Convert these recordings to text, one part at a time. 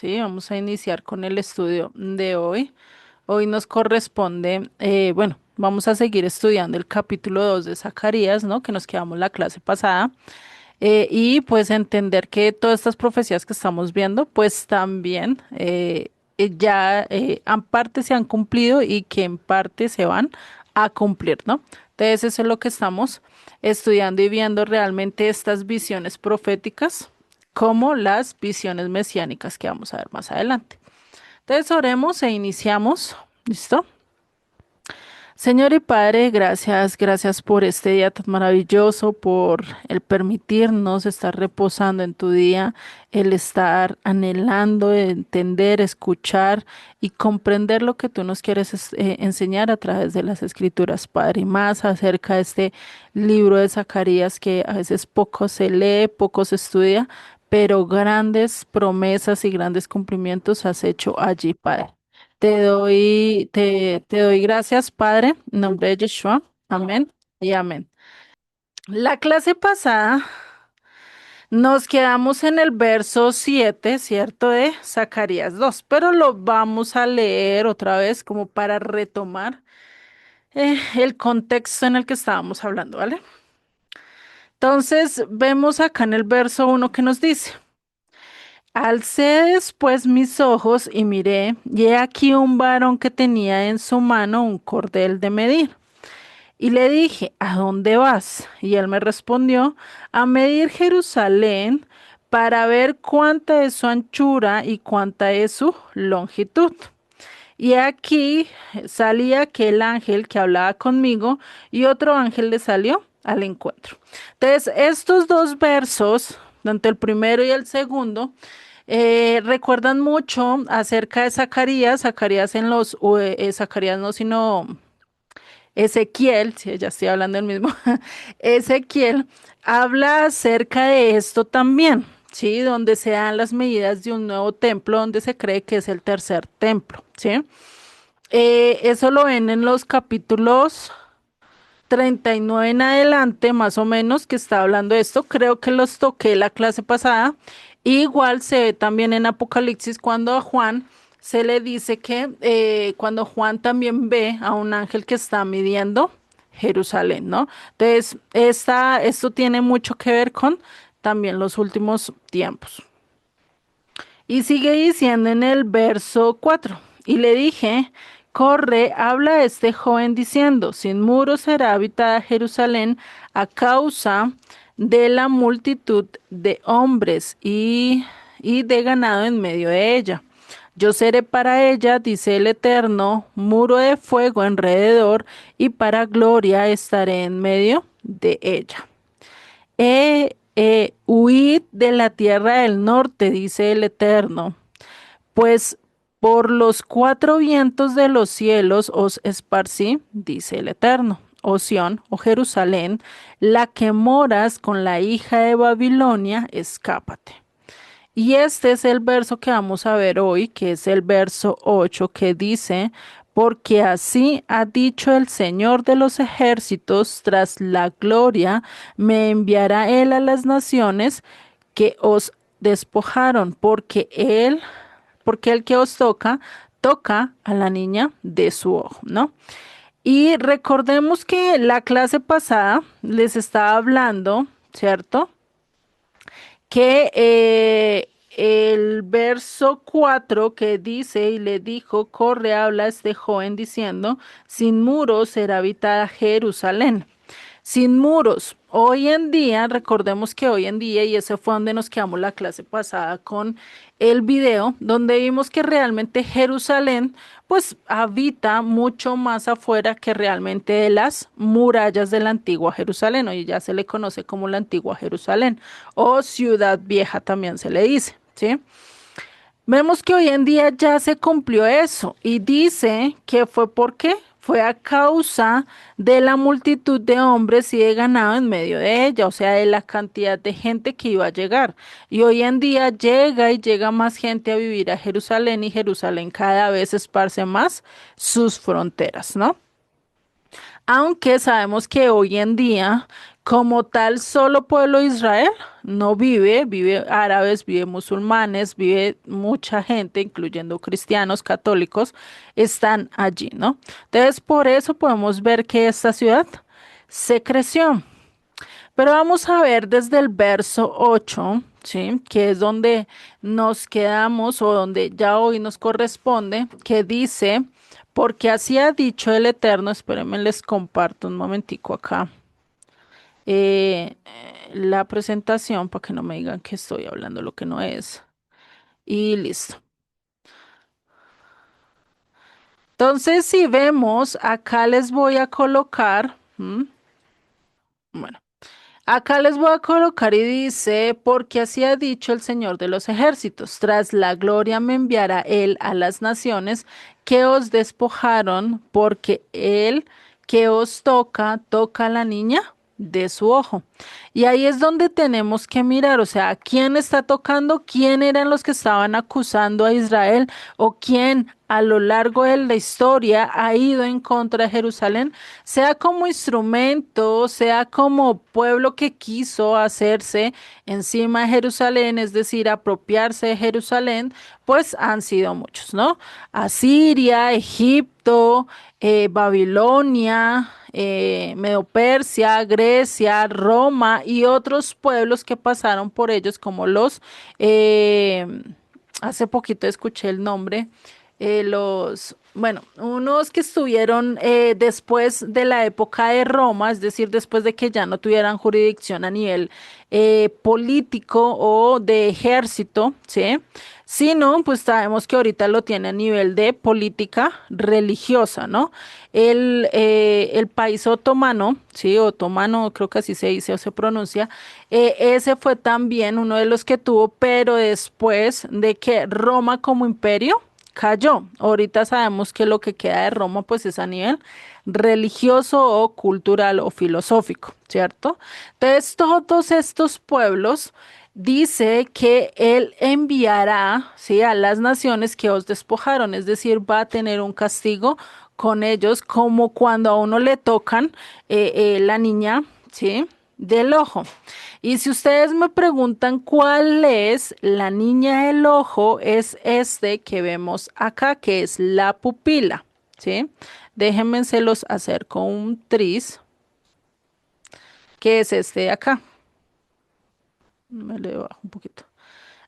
Sí, vamos a iniciar con el estudio de hoy. Hoy nos corresponde, bueno, vamos a seguir estudiando el capítulo 2 de Zacarías, ¿no? Que nos quedamos la clase pasada. Y pues entender que todas estas profecías que estamos viendo, pues también ya en parte se han cumplido y que en parte se van a cumplir, ¿no? Entonces eso es lo que estamos estudiando y viendo realmente estas visiones proféticas como las visiones mesiánicas que vamos a ver más adelante. Entonces oremos e iniciamos. ¿Listo? Señor y Padre, gracias, gracias por este día tan maravilloso, por el permitirnos estar reposando en tu día, el estar anhelando, entender, escuchar y comprender lo que tú nos quieres enseñar a través de las Escrituras, Padre, y más acerca de este libro de Zacarías que a veces poco se lee, poco se estudia, pero grandes promesas y grandes cumplimientos has hecho allí, Padre. Te doy gracias, Padre, en nombre de Yeshua. Amén y amén. La clase pasada nos quedamos en el verso 7, ¿cierto? De Zacarías 2, pero lo vamos a leer otra vez como para retomar el contexto en el que estábamos hablando, ¿vale? Entonces, vemos acá en el verso 1 que nos dice. Alcé después mis ojos y miré, y he aquí un varón que tenía en su mano un cordel de medir. Y le dije, ¿a dónde vas? Y él me respondió, a medir Jerusalén para ver cuánta es su anchura y cuánta es su longitud. Y aquí salía aquel ángel que hablaba conmigo y otro ángel le salió al encuentro. Entonces, estos dos versos, tanto el primero y el segundo, recuerdan mucho acerca de Zacarías, Zacarías no, sino Ezequiel, si ya estoy hablando del mismo, Ezequiel habla acerca de esto también, ¿sí? Donde se dan las medidas de un nuevo templo, donde se cree que es el tercer templo, ¿sí? Eso lo ven en los capítulos 39 en adelante, más o menos, que está hablando de esto. Creo que los toqué la clase pasada. Igual se ve también en Apocalipsis cuando a Juan se le dice que cuando Juan también ve a un ángel que está midiendo Jerusalén, ¿no? Entonces, esto tiene mucho que ver con también los últimos tiempos. Y sigue diciendo en el verso 4. Y le dije, corre, habla a este joven diciendo, sin muros será habitada Jerusalén a causa de la multitud de hombres y de ganado en medio de ella. Yo seré para ella, dice el Eterno, muro de fuego alrededor, y para gloria estaré en medio de ella. Huid de la tierra del norte, dice el Eterno, pues por los cuatro vientos de los cielos os esparcí, dice el Eterno. Oh Sión, oh Jerusalén, la que moras con la hija de Babilonia, escápate. Y este es el verso que vamos a ver hoy, que es el verso 8, que dice, porque así ha dicho el Señor de los ejércitos, tras la gloria me enviará Él a las naciones que os despojaron, porque el que os toca, toca a la niña de su ojo, ¿no? Y recordemos que la clase pasada les estaba hablando, ¿cierto? Que el verso 4 que dice, y le dijo, corre, habla a este joven diciendo, sin muros será habitada Jerusalén. Sin muros. Hoy en día, recordemos que hoy en día, y ese fue donde nos quedamos la clase pasada con el video, donde vimos que realmente Jerusalén, pues habita mucho más afuera que realmente de las murallas de la antigua Jerusalén. Hoy ya se le conoce como la antigua Jerusalén o ciudad vieja también se le dice, ¿sí? Vemos que hoy en día ya se cumplió eso y dice que fue porque fue a causa de la multitud de hombres y de ganado en medio de ella, o sea, de la cantidad de gente que iba a llegar. Y hoy en día llega y llega más gente a vivir a Jerusalén y Jerusalén cada vez esparce más sus fronteras, ¿no? Aunque sabemos que hoy en día Como tal, solo pueblo de Israel no vive, vive árabes, vive musulmanes, vive mucha gente, incluyendo cristianos, católicos, están allí, ¿no? Entonces, por eso podemos ver que esta ciudad se creció. Pero vamos a ver desde el verso 8, ¿sí? Que es donde nos quedamos o donde ya hoy nos corresponde, que dice, porque así ha dicho el Eterno, espérenme, les comparto un momentico acá la presentación para que no me digan que estoy hablando lo que no es. Y listo. Entonces, si vemos, acá les voy a colocar, bueno. Acá les voy a colocar y dice, porque así ha dicho el Señor de los ejércitos, tras la gloria me enviará Él a las naciones que os despojaron, porque Él que os toca, toca a la niña de su ojo. Y ahí es donde tenemos que mirar, o sea, ¿quién está tocando? ¿Quién eran los que estaban acusando a Israel? ¿O quién a lo largo de la historia ha ido en contra de Jerusalén? Sea como instrumento, sea como pueblo que quiso hacerse encima de Jerusalén, es decir, apropiarse de Jerusalén, pues han sido muchos, ¿no? Asiria, Egipto, Babilonia, Medo-Persia, Grecia, Roma y otros pueblos que pasaron por ellos, como eh, hace poquito escuché el nombre, bueno, unos que estuvieron después de la época de Roma, es decir, después de que ya no tuvieran jurisdicción a nivel político o de ejército, ¿sí? Si no, pues sabemos que ahorita lo tiene a nivel de política religiosa, ¿no? El país otomano, sí, otomano, creo que así se dice o se pronuncia, ese fue también uno de los que tuvo, pero después de que Roma como imperio cayó. Ahorita sabemos que lo que queda de Roma pues es a nivel religioso o cultural o filosófico, ¿cierto? Entonces, todos estos pueblos dice que él enviará, ¿sí? A las naciones que os despojaron, es decir, va a tener un castigo con ellos, como cuando a uno le tocan la niña, ¿sí? Del ojo. Y si ustedes me preguntan cuál es la niña del ojo, es este que vemos acá, que es la pupila, ¿sí? Déjenme se los acerco un tris, que es este de acá. Me le bajo un poquito.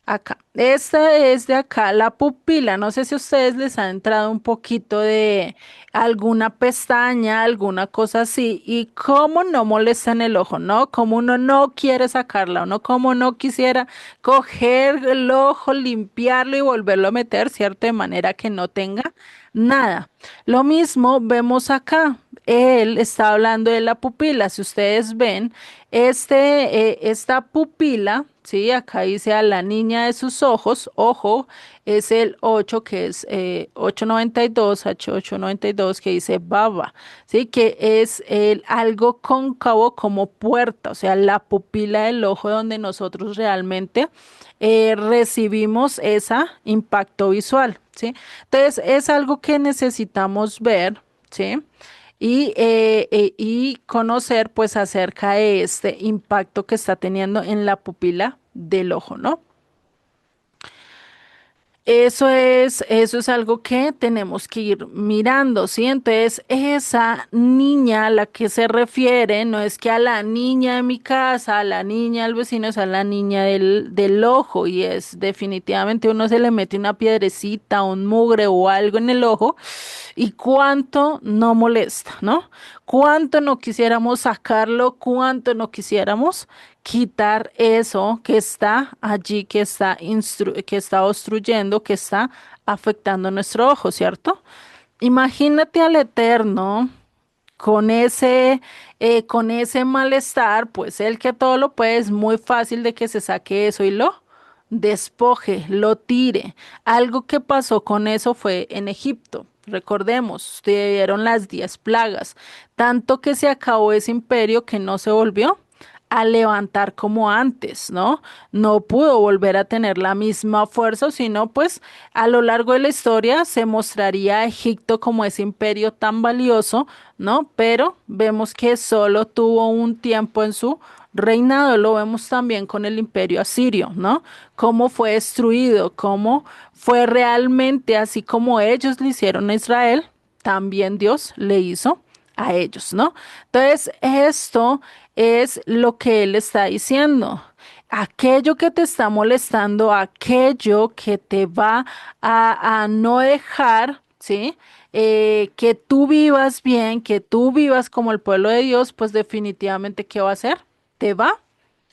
Acá. Esta es de acá, la pupila. No sé si a ustedes les ha entrado un poquito de alguna pestaña, alguna cosa así, y cómo no molesta en el ojo, ¿no? Como uno no quiere sacarla, uno como no quisiera coger el ojo, limpiarlo y volverlo a meter, ¿cierto? De manera que no tenga nada. Lo mismo vemos acá. Él está hablando de la pupila. Si ustedes ven, esta pupila, sí, acá dice a la niña de sus ojos, ojo, es el 8 que es 892, H892 que dice baba, sí, que es algo cóncavo como puerta, o sea, la pupila del ojo donde nosotros realmente recibimos ese impacto visual, ¿sí? Entonces, es algo que necesitamos ver, ¿sí? Y conocer pues acerca de este impacto que está teniendo en la pupila del ojo, ¿no? Eso es algo que tenemos que ir mirando, ¿sí? Entonces, esa niña a la que se refiere no es que a la niña de mi casa, a la niña del vecino, es a la niña del ojo y es definitivamente uno se le mete una piedrecita, un mugre o algo en el ojo y cuánto no molesta, ¿no? Cuánto no quisiéramos sacarlo, cuánto no quisiéramos quitar eso que está allí, que está obstruyendo, que está afectando nuestro ojo, ¿cierto? Imagínate al Eterno con ese malestar, pues el que todo lo puede, es muy fácil de que se saque eso y lo despoje, lo tire. Algo que pasó con eso fue en Egipto. Recordemos, dieron las 10 plagas, tanto que se acabó ese imperio que no se volvió a levantar como antes, ¿no? No pudo volver a tener la misma fuerza, sino pues a lo largo de la historia se mostraría a Egipto como ese imperio tan valioso, ¿no? Pero vemos que solo tuvo un tiempo en su reinado, lo vemos también con el imperio asirio, ¿no? Cómo fue destruido, cómo fue realmente así como ellos le hicieron a Israel, también Dios le hizo a ellos, ¿no? Entonces, esto es lo que él está diciendo. Aquello que te está molestando, aquello que te va a no dejar, ¿sí? Que tú vivas bien, que tú vivas como el pueblo de Dios, pues definitivamente, ¿qué va a hacer? Te va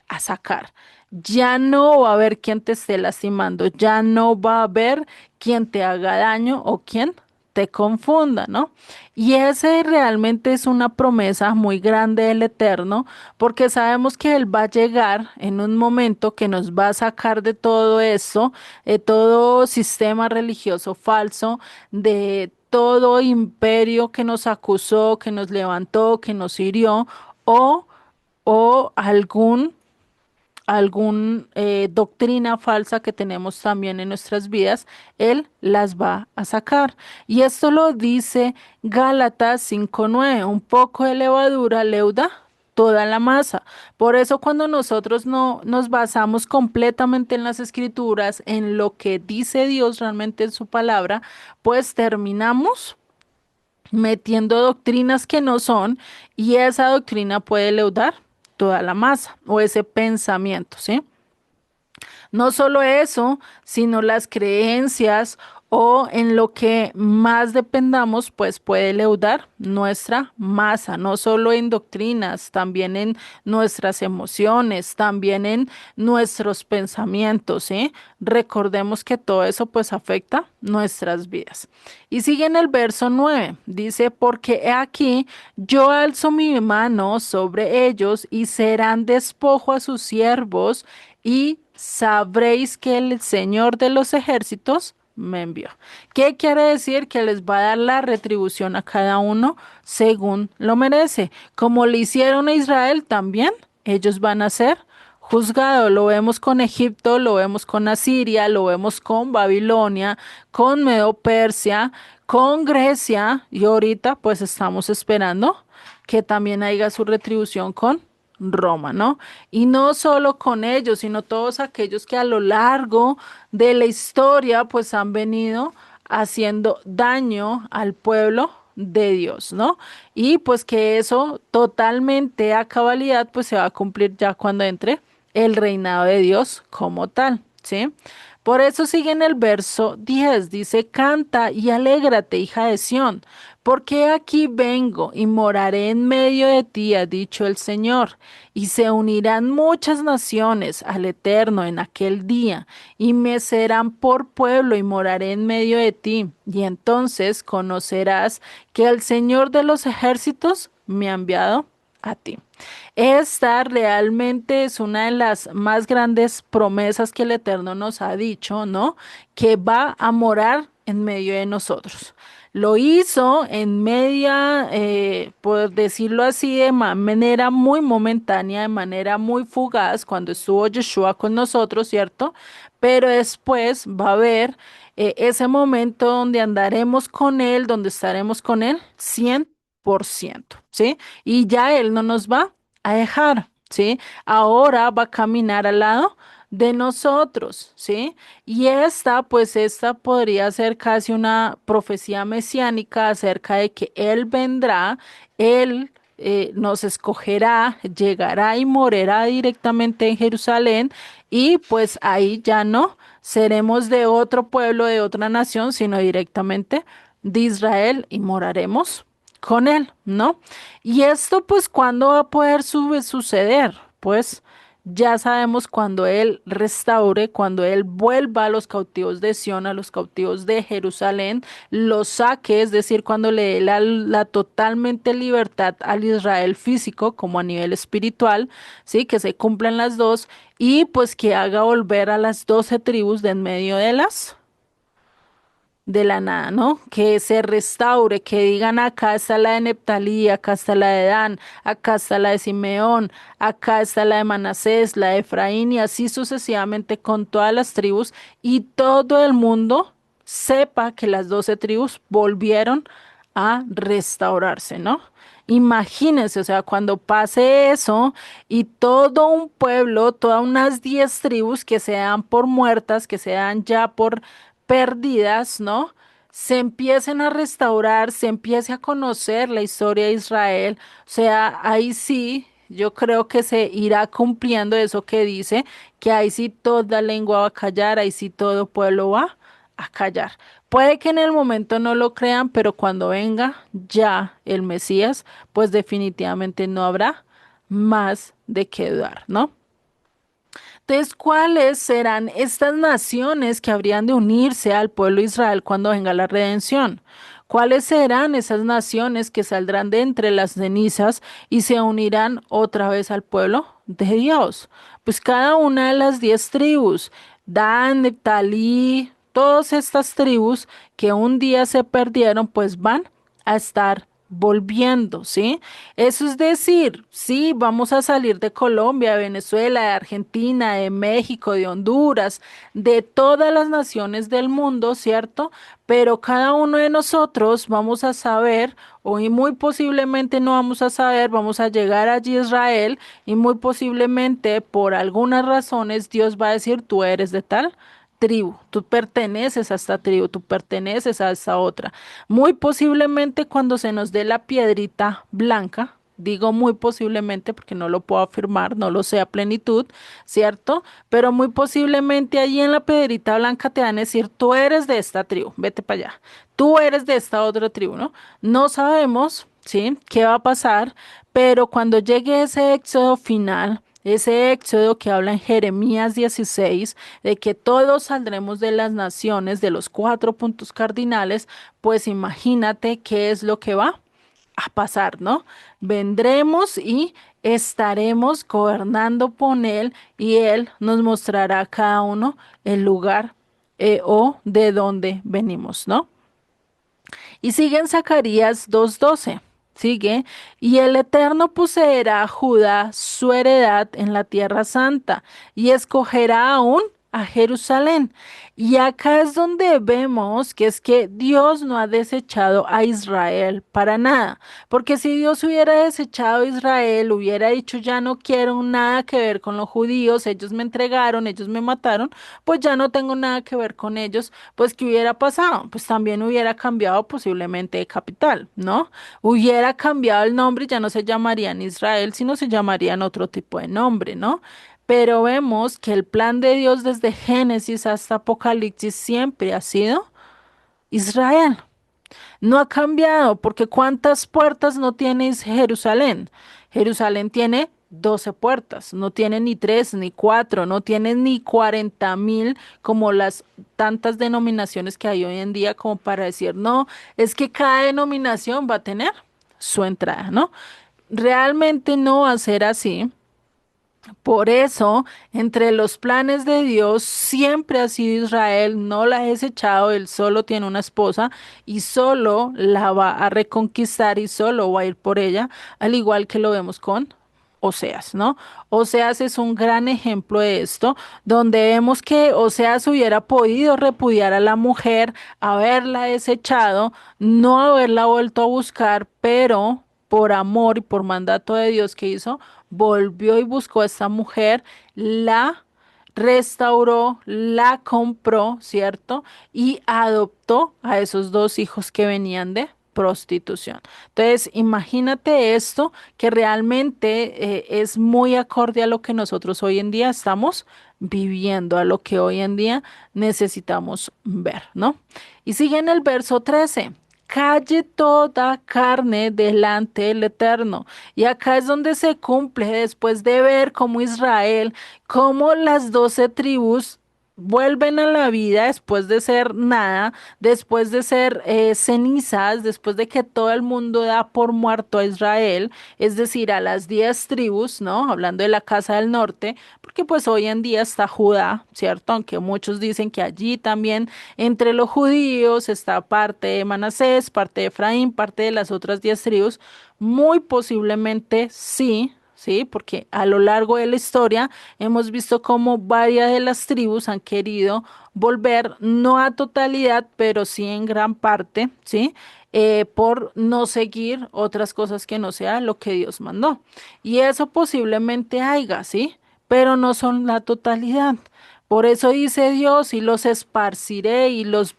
a sacar. Ya no va a haber quien te esté lastimando, ya no va a haber quien te haga daño o quien te confunda, ¿no? Y ese realmente es una promesa muy grande del Eterno, porque sabemos que Él va a llegar en un momento que nos va a sacar de todo eso, de todo sistema religioso falso, de todo imperio que nos acusó, que nos levantó, que nos hirió, o, o algún doctrina falsa que tenemos también en nuestras vidas, Él las va a sacar. Y esto lo dice Gálatas 5:9, un poco de levadura leuda toda la masa. Por eso cuando nosotros no nos basamos completamente en las escrituras, en lo que dice Dios realmente en su palabra, pues terminamos metiendo doctrinas que no son y esa doctrina puede leudar toda la masa o ese pensamiento, ¿sí? No solo eso, sino las creencias o en lo que más dependamos, pues puede leudar nuestra masa, no solo en doctrinas, también en nuestras emociones, también en nuestros pensamientos, ¿sí? Recordemos que todo eso pues afecta nuestras vidas. Y sigue en el verso 9, dice, porque he aquí, yo alzo mi mano sobre ellos y serán despojo a sus siervos y sabréis que el Señor de los ejércitos me envió. ¿Qué quiere decir? Que les va a dar la retribución a cada uno según lo merece. Como le hicieron a Israel, también ellos van a ser juzgados. Lo vemos con Egipto, lo vemos con Asiria, lo vemos con Babilonia, con Medo-Persia, con Grecia y ahorita pues estamos esperando que también haya su retribución con Roma, ¿no? Y no solo con ellos, sino todos aquellos que a lo largo de la historia pues han venido haciendo daño al pueblo de Dios, ¿no? Y pues que eso totalmente a cabalidad pues se va a cumplir ya cuando entre el reinado de Dios como tal, ¿sí? Por eso sigue en el verso 10, dice, canta y alégrate, hija de Sión, porque aquí vengo y moraré en medio de ti, ha dicho el Señor, y se unirán muchas naciones al Eterno en aquel día, y me serán por pueblo y moraré en medio de ti, y entonces conocerás que el Señor de los ejércitos me ha enviado a ti. Esta realmente es una de las más grandes promesas que el Eterno nos ha dicho, ¿no? Que va a morar en medio de nosotros. Lo hizo en media, por decirlo así, de manera muy momentánea, de manera muy fugaz, cuando estuvo Yeshua con nosotros, ¿cierto? Pero después va a haber ese momento donde andaremos con Él, donde estaremos con Él 100%, ¿sí? Y ya Él no nos va a dejar, ¿sí? Ahora va a caminar al lado de nosotros, ¿sí? Y esta podría ser casi una profecía mesiánica acerca de que Él vendrá, Él nos escogerá, llegará y morirá directamente en Jerusalén y pues ahí ya no seremos de otro pueblo, de otra nación, sino directamente de Israel y moraremos con Él, ¿no? Y esto, pues, ¿cuándo va a poder suceder? Pues ya sabemos cuando Él restaure, cuando Él vuelva a los cautivos de Sión, a los cautivos de Jerusalén, los saque, es decir, cuando le dé la totalmente libertad al Israel físico como a nivel espiritual, ¿sí? Que se cumplan las dos y pues que haga volver a las 12 tribus de en medio de las de la nada, ¿no? Que se restaure, que digan acá está la de Neptalí, acá está la de Dan, acá está la de Simeón, acá está la de Manasés, la de Efraín y así sucesivamente con todas las tribus y todo el mundo sepa que las 12 tribus volvieron a restaurarse, ¿no? Imagínense, o sea, cuando pase eso y todo un pueblo, todas unas 10 tribus que se dan por muertas, que se dan ya por perdidas, ¿no? Se empiecen a restaurar, se empiece a conocer la historia de Israel, o sea, ahí sí, yo creo que se irá cumpliendo eso que dice, que ahí sí toda lengua va a callar, ahí sí todo pueblo va a callar. Puede que en el momento no lo crean, pero cuando venga ya el Mesías, pues definitivamente no habrá más de qué dudar, ¿no? Entonces, ¿cuáles serán estas naciones que habrían de unirse al pueblo de Israel cuando venga la redención? ¿Cuáles serán esas naciones que saldrán de entre las cenizas y se unirán otra vez al pueblo de Dios? Pues cada una de las 10 tribus, Dan, Neftalí, todas estas tribus que un día se perdieron, pues van a estar volviendo, ¿sí? Eso es decir, sí, vamos a salir de Colombia, de Venezuela, de Argentina, de México, de Honduras, de todas las naciones del mundo, ¿cierto? Pero cada uno de nosotros vamos a saber, o y muy posiblemente no vamos a saber, vamos a llegar allí a Israel y muy posiblemente por algunas razones Dios va a decir, tú eres de tal tribu, tú perteneces a esta tribu, tú perteneces a esta otra. Muy posiblemente cuando se nos dé la piedrita blanca, digo muy posiblemente porque no lo puedo afirmar, no lo sé a plenitud, ¿cierto? Pero muy posiblemente allí en la piedrita blanca te van a decir, tú eres de esta tribu, vete para allá, tú eres de esta otra tribu, ¿no? No sabemos, ¿sí? ¿Qué va a pasar? Pero cuando llegue ese éxodo final, ese éxodo que habla en Jeremías 16, de que todos saldremos de las naciones, de los 4 puntos cardinales, pues imagínate qué es lo que va a pasar, ¿no? Vendremos y estaremos gobernando con Él y Él nos mostrará a cada uno el lugar o de dónde venimos, ¿no? Y sigue en Zacarías 2:12. Sigue, y el Eterno poseerá a Judá su heredad en la tierra santa, y escogerá aún a Jerusalén. Y acá es donde vemos que es que Dios no ha desechado a Israel para nada, porque si Dios hubiera desechado a Israel, hubiera dicho ya no quiero nada que ver con los judíos, ellos me entregaron, ellos me mataron, pues ya no tengo nada que ver con ellos, pues ¿qué hubiera pasado? Pues también hubiera cambiado posiblemente de capital, ¿no? Hubiera cambiado el nombre y ya no se llamarían Israel, sino se llamarían otro tipo de nombre, ¿no? Pero vemos que el plan de Dios desde Génesis hasta Apocalipsis siempre ha sido Israel. No ha cambiado, porque ¿cuántas puertas no tiene Jerusalén? Jerusalén tiene 12 puertas, no tiene ni 3 ni 4, no tiene ni 40.000 como las tantas denominaciones que hay hoy en día como para decir, no, es que cada denominación va a tener su entrada, ¿no? Realmente no va a ser así. Por eso, entre los planes de Dios siempre ha sido Israel, no la ha desechado, él solo tiene una esposa y solo la va a reconquistar y solo va a ir por ella, al igual que lo vemos con Oseas, ¿no? Oseas es un gran ejemplo de esto, donde vemos que Oseas hubiera podido repudiar a la mujer, haberla desechado, no haberla vuelto a buscar, pero por amor y por mandato de Dios que hizo, volvió y buscó a esta mujer, la restauró, la compró, ¿cierto? Y adoptó a esos 2 hijos que venían de prostitución. Entonces, imagínate esto que realmente es muy acorde a lo que nosotros hoy en día estamos viviendo, a lo que hoy en día necesitamos ver, ¿no? Y sigue en el verso 13. Calle toda carne delante del Eterno. Y acá es donde se cumple después de ver cómo Israel, cómo las 12 tribus vuelven a la vida después de ser nada, después de ser cenizas, después de que todo el mundo da por muerto a Israel, es decir, a las 10 tribus, ¿no? Hablando de la casa del norte, porque pues hoy en día está Judá, ¿cierto? Aunque muchos dicen que allí también entre los judíos está parte de Manasés, parte de Efraín, parte de las otras 10 tribus, muy posiblemente sí. Sí, porque a lo largo de la historia hemos visto cómo varias de las tribus han querido volver, no a totalidad, pero sí en gran parte, ¿sí? Por no seguir otras cosas que no sea lo que Dios mandó. Y eso posiblemente haya, ¿sí? Pero no son la totalidad. Por eso dice Dios, y los esparciré y los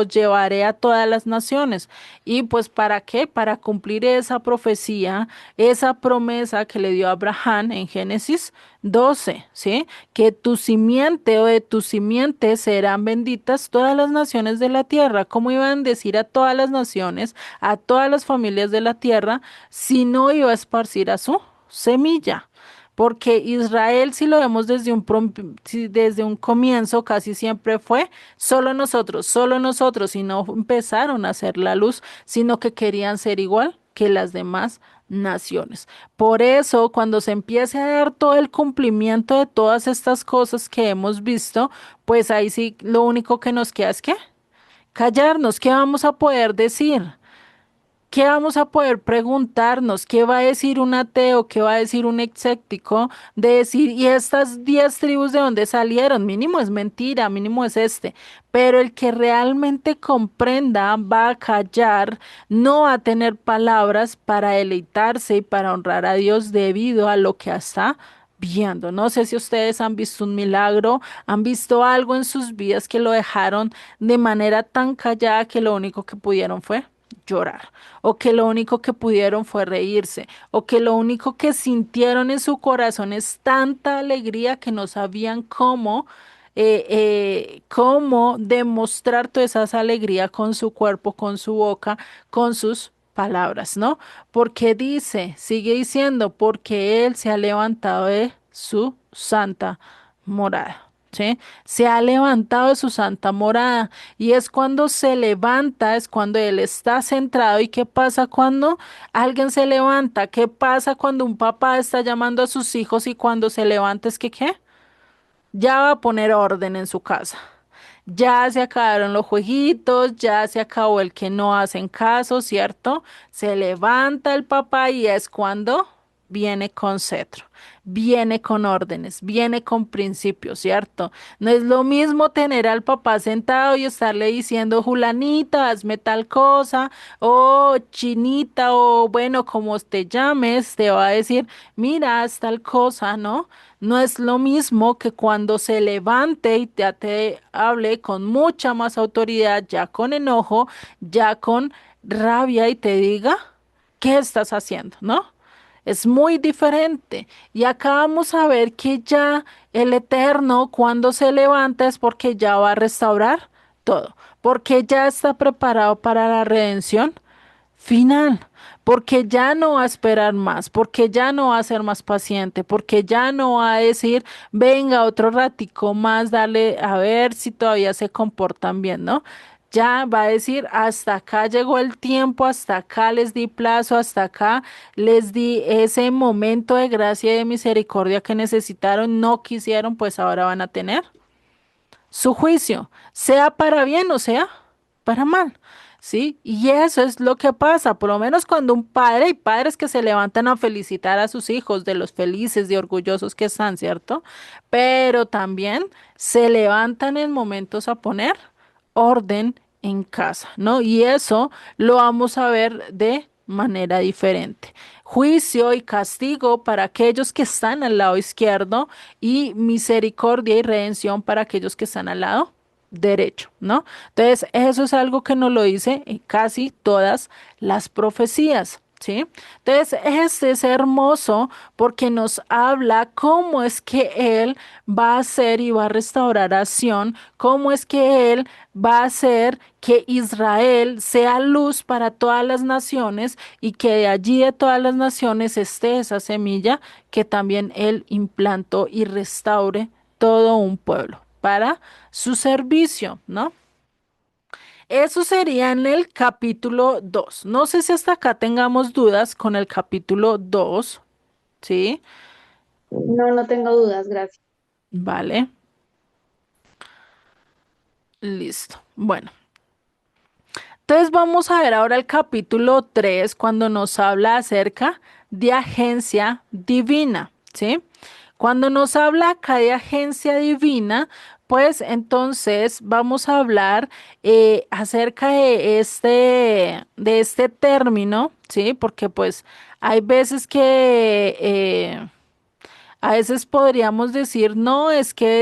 llevaré a todas las naciones. ¿Y pues para qué? Para cumplir esa profecía, esa promesa que le dio a Abraham en Génesis 12, ¿sí? Que tu simiente o de tu simiente serán benditas todas las naciones de la tierra. ¿Cómo iban a decir a todas las naciones, a todas las familias de la tierra, si no iba a esparcir a su semilla? Porque Israel, si lo vemos desde un comienzo, casi siempre fue solo nosotros, y no empezaron a hacer la luz, sino que querían ser igual que las demás naciones. Por eso, cuando se empiece a dar todo el cumplimiento de todas estas cosas que hemos visto, pues ahí sí lo único que nos queda es ¿qué? Callarnos. ¿Qué vamos a poder decir? ¿Qué vamos a poder preguntarnos? ¿Qué va a decir un ateo? ¿Qué va a decir un escéptico? De decir, ¿y estas 10 tribus de dónde salieron? Mínimo es mentira, mínimo es este. Pero el que realmente comprenda va a callar, no va a tener palabras para deleitarse y para honrar a Dios debido a lo que está viendo. No sé si ustedes han visto un milagro, han visto algo en sus vidas que lo dejaron de manera tan callada que lo único que pudieron fue llorar, o que lo único que pudieron fue reírse, o que lo único que sintieron en su corazón es tanta alegría que no sabían cómo demostrar toda esa alegría con su cuerpo, con su boca, con sus palabras, ¿no? Porque dice, sigue diciendo, porque Él se ha levantado de su santa morada. ¿Sí? Se ha levantado de su santa morada y es cuando se levanta, es cuando Él está centrado. ¿Y qué pasa cuando alguien se levanta? ¿Qué pasa cuando un papá está llamando a sus hijos y cuando se levanta es que qué? Ya va a poner orden en su casa. Ya se acabaron los jueguitos, ya se acabó el que no hacen caso, ¿cierto? Se levanta el papá y es cuando viene con cetro, viene con órdenes, viene con principios, ¿cierto? No es lo mismo tener al papá sentado y estarle diciendo, Julanita, hazme tal cosa, o Chinita, o bueno, como te llames, te va a decir, mira, haz tal cosa, ¿no? No es lo mismo que cuando se levante y ya te hable con mucha más autoridad, ya con enojo, ya con rabia y te diga, ¿qué estás haciendo? ¿No? Es muy diferente. Y acá vamos a ver que ya el Eterno, cuando se levanta, es porque ya va a restaurar todo, porque ya está preparado para la redención final, porque ya no va a esperar más, porque ya no va a ser más paciente, porque ya no va a decir, venga otro ratico más, dale a ver si todavía se comportan bien, ¿no? Ya va a decir, hasta acá llegó el tiempo, hasta acá les di plazo, hasta acá les di ese momento de gracia y de misericordia que necesitaron, no quisieron, pues ahora van a tener su juicio, sea para bien o sea para mal. ¿Sí? Y eso es lo que pasa, por lo menos cuando un padre, y padres que se levantan a felicitar a sus hijos de los felices y orgullosos que están, ¿cierto? Pero también se levantan en momentos a poner orden en casa, ¿no? Y eso lo vamos a ver de manera diferente. Juicio y castigo para aquellos que están al lado izquierdo y misericordia y redención para aquellos que están al lado derecho, ¿no? Entonces, eso es algo que nos lo dice en casi todas las profecías. ¿Sí? Entonces, este es hermoso porque nos habla cómo es que Él va a hacer y va a restaurar a Sión, cómo es que Él va a hacer que Israel sea luz para todas las naciones y que de allí de todas las naciones esté esa semilla que también Él implantó y restaure todo un pueblo para su servicio, ¿no? Eso sería en el capítulo 2. No sé si hasta acá tengamos dudas con el capítulo 2, ¿sí? No, no tengo dudas, gracias. Vale, listo. Bueno, entonces vamos a ver ahora el capítulo 3 cuando nos habla acerca de agencia divina, ¿sí? Cuando nos habla acá de agencia divina, pues entonces vamos a hablar acerca de este término, ¿sí? Porque pues hay veces que a veces podríamos decir, no, es que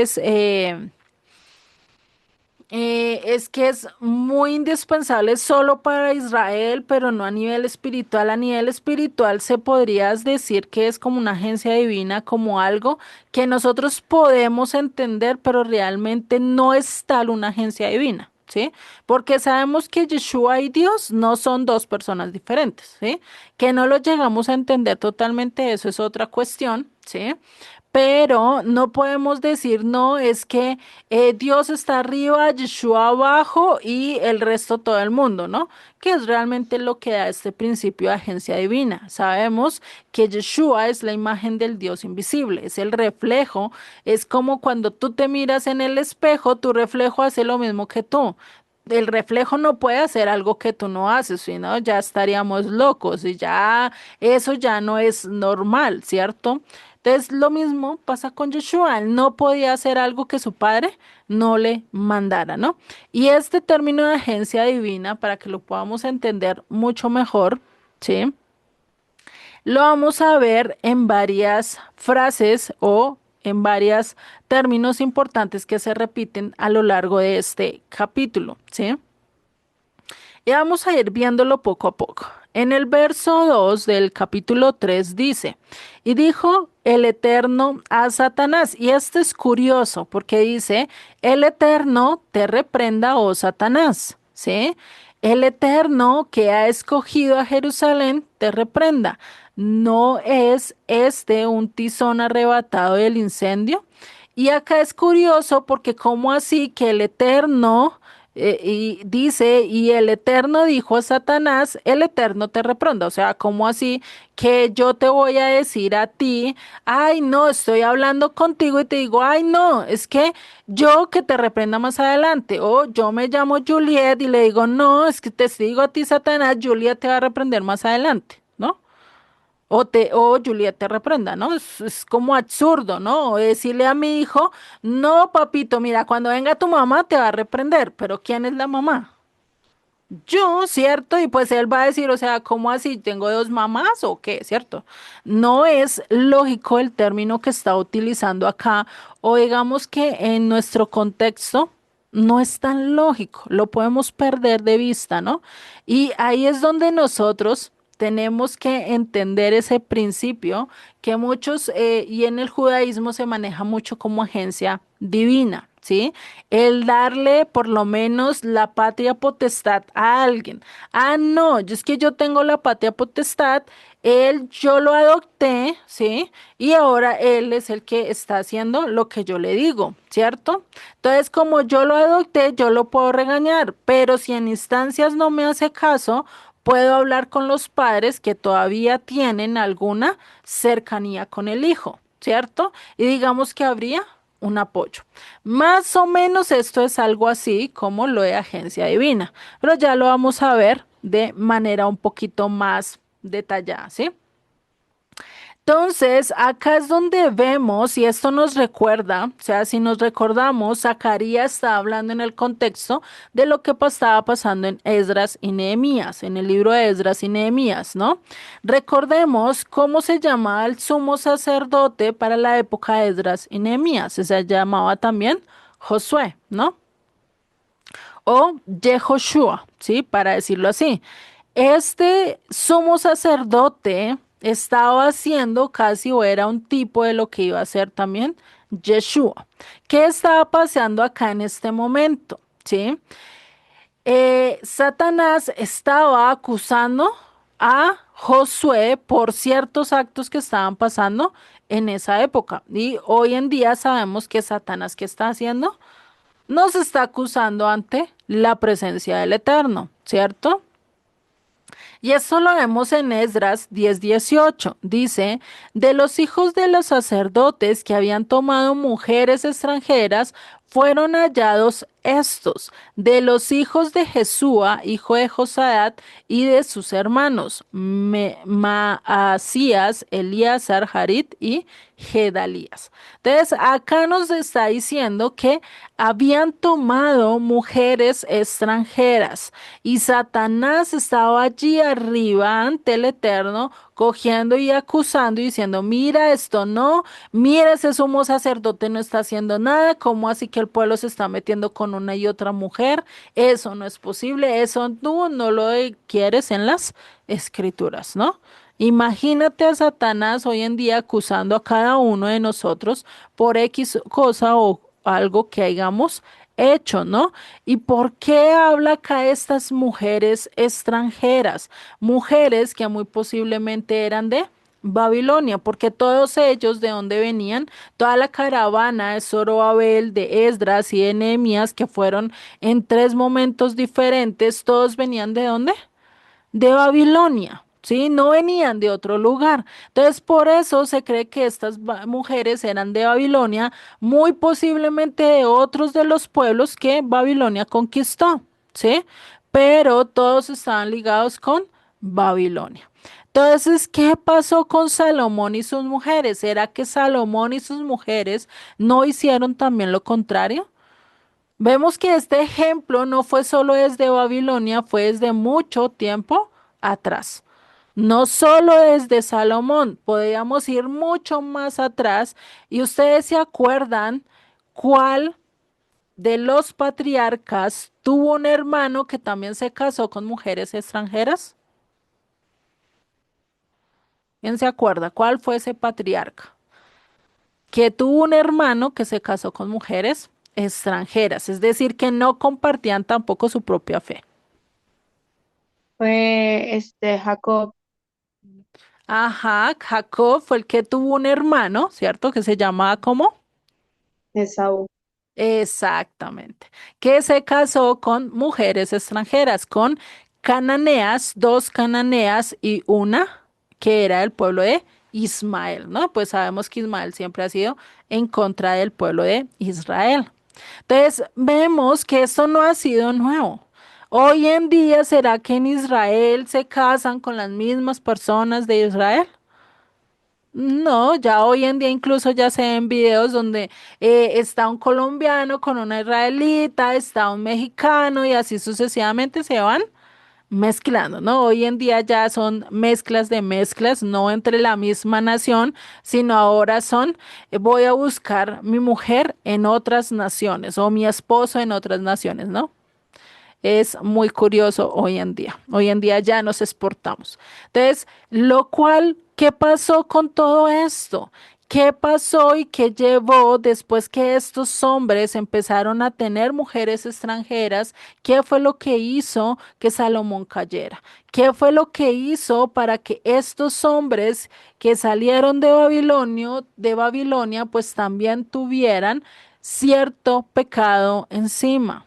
es muy indispensable solo para Israel, pero no a nivel espiritual. A nivel espiritual se podría decir que es como una agencia divina, como algo que nosotros podemos entender, pero realmente no es tal una agencia divina. ¿Sí? Porque sabemos que Yeshua y Dios no son dos personas diferentes, ¿sí? Que no lo llegamos a entender totalmente, eso es otra cuestión, ¿sí? Pero no podemos decir, no, es que Dios está arriba, Yeshua abajo y el resto todo el mundo, ¿no? Que es realmente lo que da este principio de agencia divina. Sabemos que Yeshua es la imagen del Dios invisible, es el reflejo, es como cuando tú te miras en el espejo, tu reflejo hace lo mismo que tú. El reflejo no puede hacer algo que tú no haces, si no, ya estaríamos locos y ya eso ya no es normal, ¿cierto? Entonces, lo mismo pasa con Joshua. Él no podía hacer algo que su padre no le mandara, ¿no? Y este término de agencia divina, para que lo podamos entender mucho mejor, ¿sí? Lo vamos a ver en varias frases o en varios términos importantes que se repiten a lo largo de este capítulo, ¿sí? Y vamos a ir viéndolo poco a poco. En el verso 2 del capítulo 3 dice, y dijo el Eterno a Satanás, y esto es curioso porque dice, el Eterno te reprenda, oh Satanás, ¿sí? El Eterno que ha escogido a Jerusalén te reprenda. ¿No es este un tizón arrebatado del incendio? Y acá es curioso porque como así que el Eterno y dice, y el Eterno dijo a Satanás, el Eterno te reprenda. O sea, ¿cómo así que yo te voy a decir a ti, ay, no, estoy hablando contigo y te digo, ay, no, es que yo que te reprenda más adelante? O yo me llamo Juliet y le digo, no, es que te digo a ti, Satanás, Juliet te va a reprender más adelante, ¿no? O Juliet te reprenda, ¿no? Es como absurdo, ¿no? O decirle a mi hijo, no, papito, mira, cuando venga tu mamá te va a reprender, pero ¿quién es la mamá? Yo, ¿cierto? Y pues él va a decir, o sea, ¿cómo así? ¿Tengo dos mamás o qué? ¿Cierto? No es lógico el término que está utilizando acá, o digamos que en nuestro contexto no es tan lógico, lo podemos perder de vista, ¿no? Y ahí es donde nosotros tenemos que entender ese principio que muchos, y en el judaísmo se maneja mucho como agencia divina, ¿sí? El darle por lo menos la patria potestad a alguien. Ah, no, es que yo tengo la patria potestad, yo lo adopté, ¿sí? Y ahora él es el que está haciendo lo que yo le digo, ¿cierto? Entonces, como yo lo adopté, yo lo puedo regañar, pero si en instancias no me hace caso, puedo hablar con los padres que todavía tienen alguna cercanía con el hijo, ¿cierto? Y digamos que habría un apoyo. Más o menos esto es algo así como lo de agencia divina, pero ya lo vamos a ver de manera un poquito más detallada, ¿sí? Entonces, acá es donde vemos, y esto nos recuerda, o sea, si nos recordamos, Zacarías está hablando en el contexto de lo que estaba pasando en Esdras y Nehemías, en el libro de Esdras y Nehemías, ¿no? Recordemos cómo se llamaba el sumo sacerdote para la época de Esdras y Nehemías, se llamaba también Josué, ¿no? O Yehoshua, ¿sí? Para decirlo así. Este sumo sacerdote estaba haciendo casi o era un tipo de lo que iba a hacer también Yeshua. ¿Qué estaba pasando acá en este momento? ¿Sí? Satanás estaba acusando a Josué por ciertos actos que estaban pasando en esa época. Y hoy en día sabemos que Satanás, ¿qué está haciendo? Nos está acusando ante la presencia del Eterno, ¿cierto? Y esto lo vemos en Esdras 10:18. Dice, de los hijos de los sacerdotes que habían tomado mujeres extranjeras, fueron hallados estos, de los hijos de Jesúa, hijo de Josadat, y de sus hermanos, Maasías, Elíasar, Harit y Gedalías. Entonces, acá nos está diciendo que habían tomado mujeres extranjeras. Y Satanás estaba allí arriba ante el Eterno, cogiendo y acusando y diciendo, mira esto no, mira ese sumo sacerdote no está haciendo nada, ¿cómo así que el pueblo se está metiendo con una y otra mujer? Eso no es posible, eso tú no lo quieres en las escrituras, ¿no? Imagínate a Satanás hoy en día acusando a cada uno de nosotros por X cosa o algo que hayamos hecho, ¿no? ¿Y por qué habla acá estas mujeres extranjeras? Mujeres que muy posiblemente eran de Babilonia, porque todos ellos de dónde venían, toda la caravana de Zorobabel, de Esdras y de Nehemías, que fueron en tres momentos diferentes, todos venían de dónde? De Babilonia. ¿Sí? No venían de otro lugar. Entonces, por eso se cree que estas mujeres eran de Babilonia, muy posiblemente de otros de los pueblos que Babilonia conquistó, ¿sí? Pero todos estaban ligados con Babilonia. Entonces, ¿qué pasó con Salomón y sus mujeres? ¿Será que Salomón y sus mujeres no hicieron también lo contrario? Vemos que este ejemplo no fue solo desde Babilonia, fue desde mucho tiempo atrás. No solo desde Salomón, podríamos ir mucho más atrás. Y ustedes se acuerdan cuál de los patriarcas tuvo un hermano que también se casó con mujeres extranjeras. ¿Quién se acuerda? ¿Cuál fue ese patriarca? Que tuvo un hermano que se casó con mujeres extranjeras, es decir, que no compartían tampoco su propia fe. Fue Jacob, Ajá, Jacob fue el que tuvo un hermano, ¿cierto? Que se llamaba ¿cómo? Esaú. Exactamente. Que se casó con mujeres extranjeras, con cananeas, dos cananeas y una que era del pueblo de Ismael, ¿no? Pues sabemos que Ismael siempre ha sido en contra del pueblo de Israel. Entonces, vemos que esto no ha sido nuevo. Hoy en día, ¿será que en Israel se casan con las mismas personas de Israel? No, ya hoy en día incluso ya se ven videos donde está un colombiano con una israelita, está un mexicano y así sucesivamente se van mezclando, ¿no? Hoy en día ya son mezclas de mezclas, no entre la misma nación, sino ahora son, voy a buscar mi mujer en otras naciones o mi esposo en otras naciones, ¿no? Es muy curioso hoy en día. Hoy en día ya nos exportamos. Entonces, lo cual, ¿qué pasó con todo esto? ¿Qué pasó y qué llevó después que estos hombres empezaron a tener mujeres extranjeras? ¿Qué fue lo que hizo que Salomón cayera? ¿Qué fue lo que hizo para que estos hombres que salieron de Babilonia, pues también tuvieran cierto pecado encima?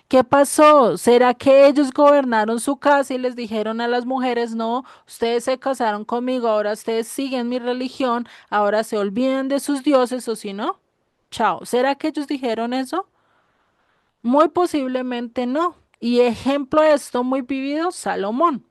¿Qué pasó? ¿Será que ellos gobernaron su casa y les dijeron a las mujeres, no, ustedes se casaron conmigo, ahora ustedes siguen mi religión, ahora se olviden de sus dioses o si no? Chao. ¿Será que ellos dijeron eso? Muy posiblemente no. Y ejemplo de esto muy vivido, Salomón.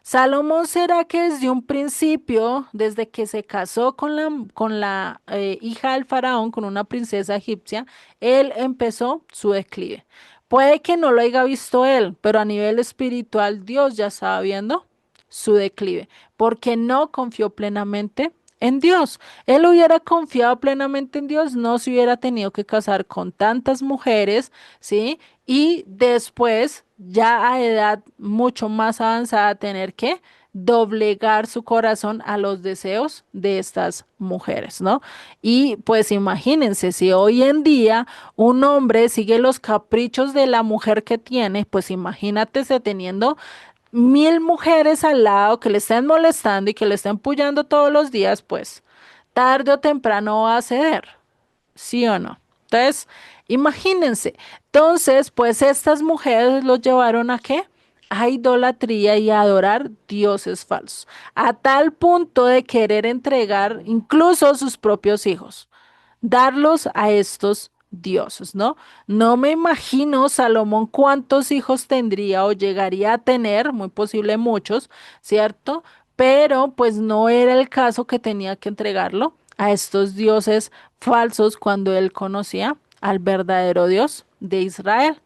Salomón será que desde un principio, desde que se casó con la hija del faraón, con una princesa egipcia, él empezó su declive. Puede que no lo haya visto él, pero a nivel espiritual Dios ya estaba viendo su declive, porque no confió plenamente en Dios. Él hubiera confiado plenamente en Dios, no se hubiera tenido que casar con tantas mujeres, ¿sí? Y después, ya a edad mucho más avanzada, tener que doblegar su corazón a los deseos de estas mujeres, ¿no? Y pues imagínense, si hoy en día un hombre sigue los caprichos de la mujer que tiene, pues imagínate teniendo 1000 mujeres al lado que le estén molestando y que le estén pullando todos los días, pues tarde o temprano va a ceder. ¿Sí o no? Entonces, imagínense. Entonces, pues estas mujeres los llevaron ¿a qué? A idolatría y a adorar dioses falsos, a tal punto de querer entregar incluso sus propios hijos, darlos a estos dioses, ¿no? No me imagino Salomón cuántos hijos tendría o llegaría a tener, muy posible muchos, ¿cierto? Pero pues no era el caso que tenía que entregarlo a estos dioses falsos cuando él conocía al verdadero Dios de Israel.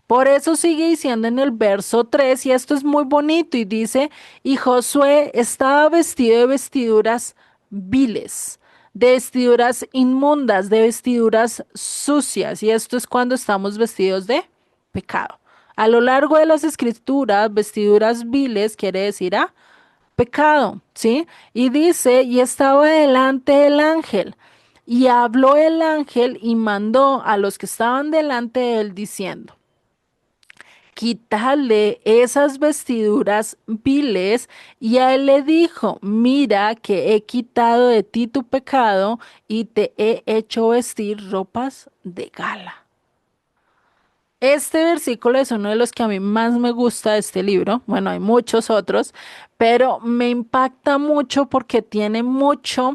Por eso sigue diciendo en el verso 3 y esto es muy bonito, y dice, y Josué estaba vestido de vestiduras viles, de vestiduras inmundas, de vestiduras sucias, y esto es cuando estamos vestidos de pecado. A lo largo de las escrituras, vestiduras viles quiere decir pecado, ¿sí? Y dice, y estaba delante el ángel, y habló el ángel y mandó a los que estaban delante de él diciendo, quitarle esas vestiduras viles, y a él le dijo, mira que he quitado de ti tu pecado y te he hecho vestir ropas de gala. Este versículo es uno de los que a mí más me gusta de este libro. Bueno, hay muchos otros, pero me impacta mucho porque tiene mucha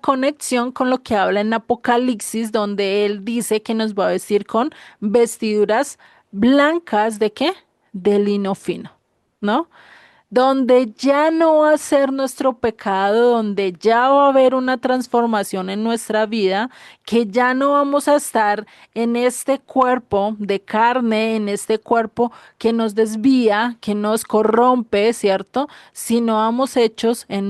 conexión con lo que habla en Apocalipsis, donde él dice que nos va a vestir con vestiduras blancas ¿de qué? De lino fino, ¿no? Donde ya no va a ser nuestro pecado, donde ya va a haber una transformación en nuestra vida, que ya no vamos a estar en este cuerpo de carne, en este cuerpo que nos desvía, que nos corrompe, ¿cierto? Sino vamos hechos en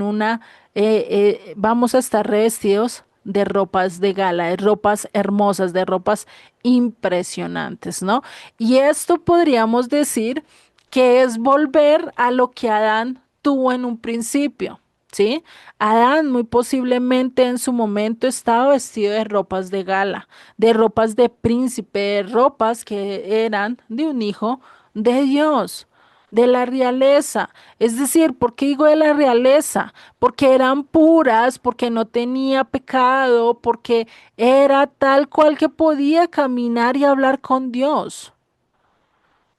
vamos a estar revestidos de ropas de gala, de ropas hermosas, de ropas impresionantes, ¿no? Y esto podríamos decir que es volver a lo que Adán tuvo en un principio, ¿sí? Adán muy posiblemente en su momento estaba vestido de ropas de gala, de ropas de príncipe, de ropas que eran de un hijo de Dios, de la realeza. Es decir, ¿por qué digo de la realeza? Porque eran puras, porque no tenía pecado, porque era tal cual que podía caminar y hablar con Dios.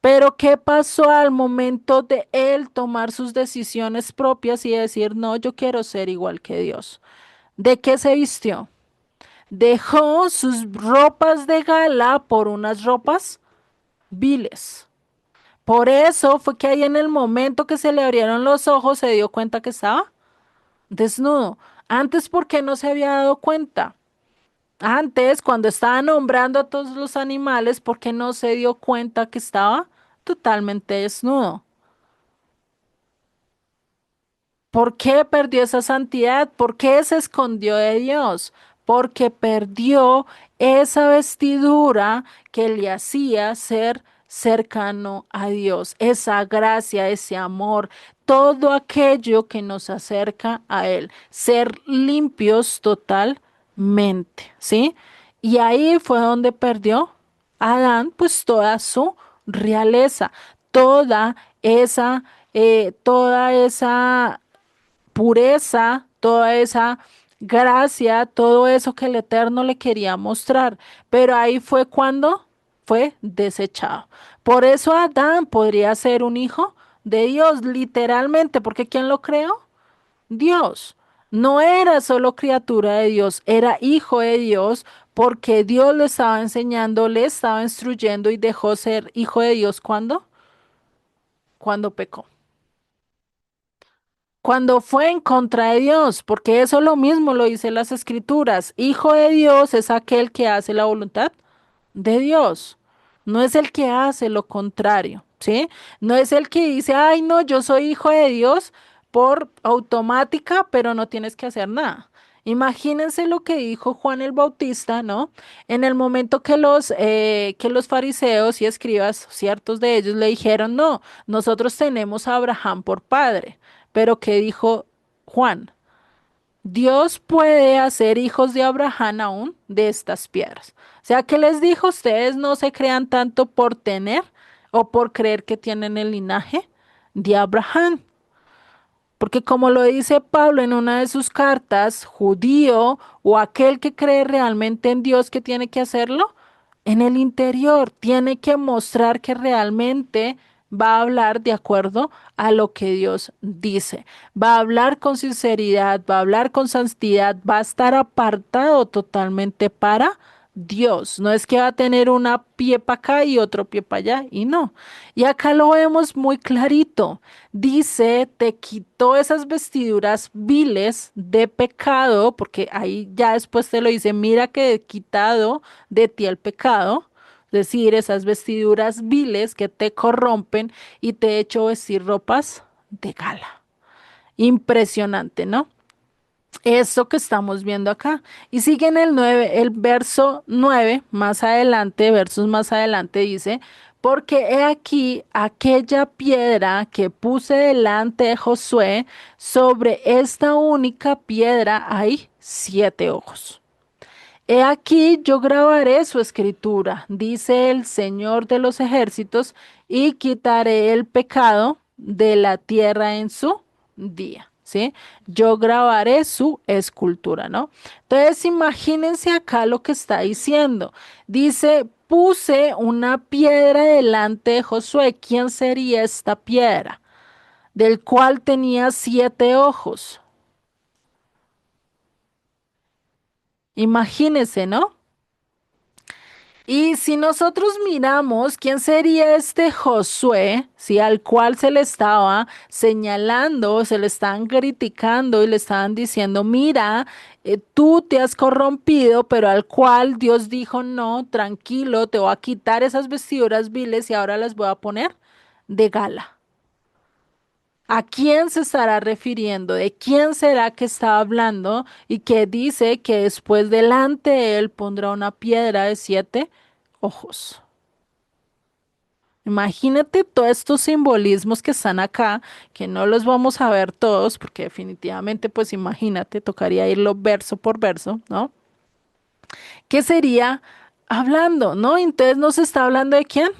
Pero ¿qué pasó al momento de él tomar sus decisiones propias y decir, no, yo quiero ser igual que Dios? ¿De qué se vistió? Dejó sus ropas de gala por unas ropas viles. Por eso fue que ahí en el momento que se le abrieron los ojos se dio cuenta que estaba desnudo. Antes, ¿por qué no se había dado cuenta? Antes, cuando estaba nombrando a todos los animales, ¿por qué no se dio cuenta que estaba totalmente desnudo? ¿Por qué perdió esa santidad? ¿Por qué se escondió de Dios? Porque perdió esa vestidura que le hacía ser cercano a Dios, esa gracia, ese amor, todo aquello que nos acerca a Él, ser limpios totalmente, ¿sí? Y ahí fue donde perdió Adán, pues toda su realeza, toda toda esa pureza, toda esa gracia, todo eso que el Eterno le quería mostrar. Pero ahí fue cuando fue desechado. Por eso Adán podría ser un hijo de Dios, literalmente, porque ¿quién lo creó? Dios. No era solo criatura de Dios, era hijo de Dios, porque Dios le estaba enseñando, le estaba instruyendo y dejó ser hijo de Dios cuando pecó. Cuando fue en contra de Dios, porque eso lo mismo lo dice las escrituras. Hijo de Dios es aquel que hace la voluntad de Dios. No es el que hace lo contrario, ¿sí? No es el que dice, ay, no, yo soy hijo de Dios por automática, pero no tienes que hacer nada. Imagínense lo que dijo Juan el Bautista, ¿no? En el momento que los fariseos y escribas, ciertos de ellos, le dijeron, no, nosotros tenemos a Abraham por padre. Pero ¿qué dijo Juan? Dios puede hacer hijos de Abraham aún de estas piedras. O sea, ¿qué les dijo? Ustedes no se crean tanto por tener o por creer que tienen el linaje de Abraham. Porque como lo dice Pablo en una de sus cartas, judío o aquel que cree realmente en Dios, ¿qué tiene que hacerlo? En el interior, tiene que mostrar que realmente va a hablar de acuerdo a lo que Dios dice. Va a hablar con sinceridad, va a hablar con santidad, va a estar apartado totalmente para Dios. No es que va a tener una pie para acá y otro pie para allá, y no. Y acá lo vemos muy clarito. Dice, te quitó esas vestiduras viles de pecado, porque ahí ya después te lo dice, mira que he quitado de ti el pecado, es decir, esas vestiduras viles que te corrompen y te he hecho vestir ropas de gala. Impresionante, ¿no? Esto que estamos viendo acá. Y sigue en el 9, el verso 9 más adelante, versos más adelante dice, porque he aquí aquella piedra que puse delante de Josué, sobre esta única piedra hay 7 ojos. He aquí yo grabaré su escritura, dice el Señor de los ejércitos, y quitaré el pecado de la tierra en su día. ¿Sí? Yo grabaré su escultura, ¿no? Entonces, imagínense acá lo que está diciendo. Dice, puse una piedra delante de Josué. ¿Quién sería esta piedra? Del cual tenía 7 ojos. Imagínense, ¿no? Y si nosotros miramos quién sería este Josué, si al cual se le estaba señalando, se le estaban criticando y le estaban diciendo, mira, tú te has corrompido, pero al cual Dios dijo, no, tranquilo, te voy a quitar esas vestiduras viles y ahora las voy a poner de gala. ¿A quién se estará refiriendo? ¿De quién será que está hablando? Y que dice que después delante de él pondrá una piedra de 7 ojos. Imagínate todos estos simbolismos que están acá, que no los vamos a ver todos, porque definitivamente, pues imagínate, tocaría irlo verso por verso, ¿no? ¿Qué sería hablando, no? Entonces nos está hablando de quién?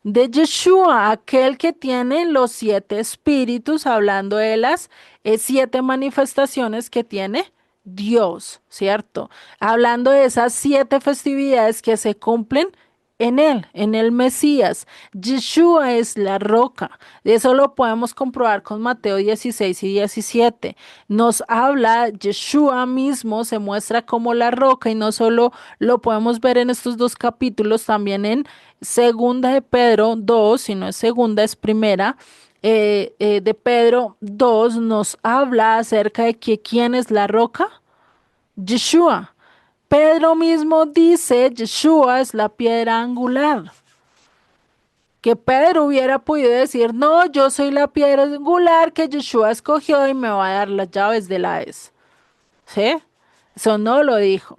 De Yeshua, aquel que tiene los 7 espíritus, hablando de las 7 manifestaciones que tiene Dios, ¿cierto? Hablando de esas 7 festividades que se cumplen en él, en el Mesías. Yeshua es la roca. De eso lo podemos comprobar con Mateo 16 y 17. Nos habla, Yeshua mismo se muestra como la roca y no solo lo podemos ver en estos 2 capítulos, también en Segunda de Pedro 2, si no es segunda, es primera. De Pedro 2 nos habla acerca de que quién es la roca. Yeshua. Pedro mismo dice, Yeshua es la piedra angular. Que Pedro hubiera podido decir, no, yo soy la piedra angular que Yeshua escogió y me va a dar las llaves de la Hades. ¿Sí? Eso no lo dijo.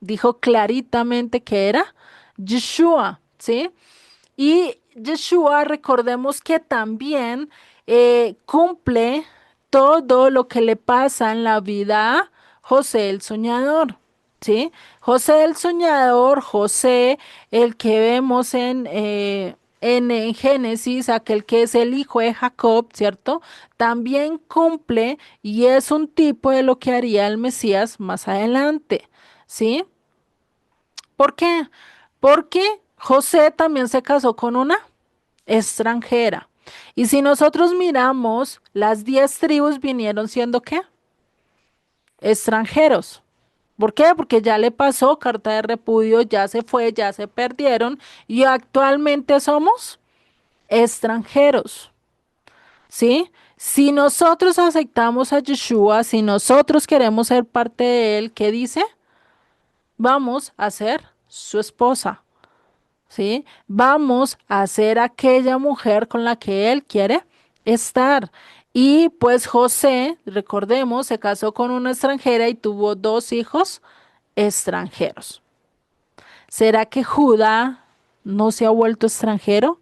Dijo claritamente que era Yeshua, ¿sí? Y Yeshua, recordemos que también cumple todo lo que le pasa en la vida a José el Soñador, ¿sí? José el Soñador, José, el que vemos en Génesis, aquel que es el hijo de Jacob, ¿cierto? También cumple y es un tipo de lo que haría el Mesías más adelante, ¿sí? ¿Por qué? Porque José también se casó con una extranjera. Y si nosotros miramos, las 10 tribus vinieron siendo ¿qué? Extranjeros. ¿Por qué? Porque ya le pasó carta de repudio, ya se fue, ya se perdieron y actualmente somos extranjeros, ¿sí? Si nosotros aceptamos a Yeshua, si nosotros queremos ser parte de él, ¿qué dice? Vamos a ser su esposa. ¿Sí? Vamos a ser aquella mujer con la que él quiere estar. Y pues José, recordemos, se casó con una extranjera y tuvo 2 hijos extranjeros. ¿Será que Judá no se ha vuelto extranjero?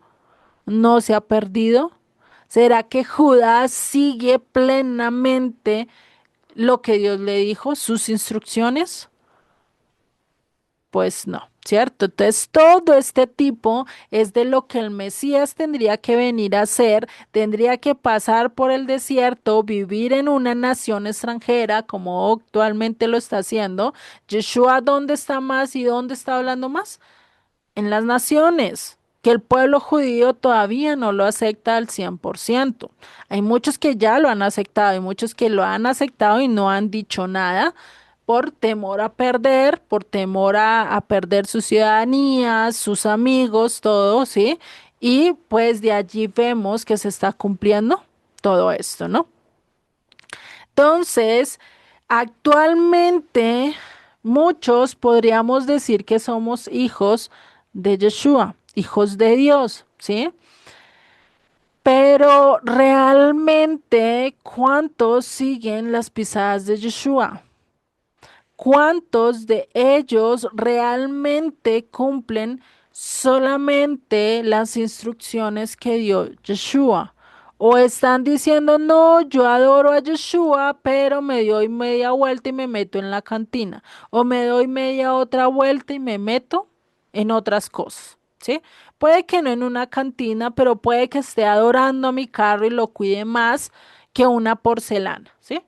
¿No se ha perdido? ¿Será que Judá sigue plenamente lo que Dios le dijo, sus instrucciones? Pues no. ¿cierto? Entonces, todo este tipo es de lo que el Mesías tendría que venir a hacer, tendría que pasar por el desierto, vivir en una nación extranjera, como actualmente lo está haciendo. Yeshua, ¿dónde está más y dónde está hablando más? En las naciones, que el pueblo judío todavía no lo acepta al 100%. Hay muchos que ya lo han aceptado, hay muchos que lo han aceptado y no han dicho nada por temor a perder, por temor a perder su ciudadanía, sus amigos, todo, ¿sí? Y pues de allí vemos que se está cumpliendo todo esto, ¿no? Entonces, actualmente muchos podríamos decir que somos hijos de Yeshua, hijos de Dios, ¿sí? Pero realmente, ¿cuántos siguen las pisadas de Yeshua? ¿Cuántos de ellos realmente cumplen solamente las instrucciones que dio Yeshua? O están diciendo, no, yo adoro a Yeshua, pero me doy media vuelta y me meto en la cantina. O me doy media otra vuelta y me meto en otras cosas, ¿sí? Puede que no en una cantina, pero puede que esté adorando a mi carro y lo cuide más que una porcelana, ¿sí?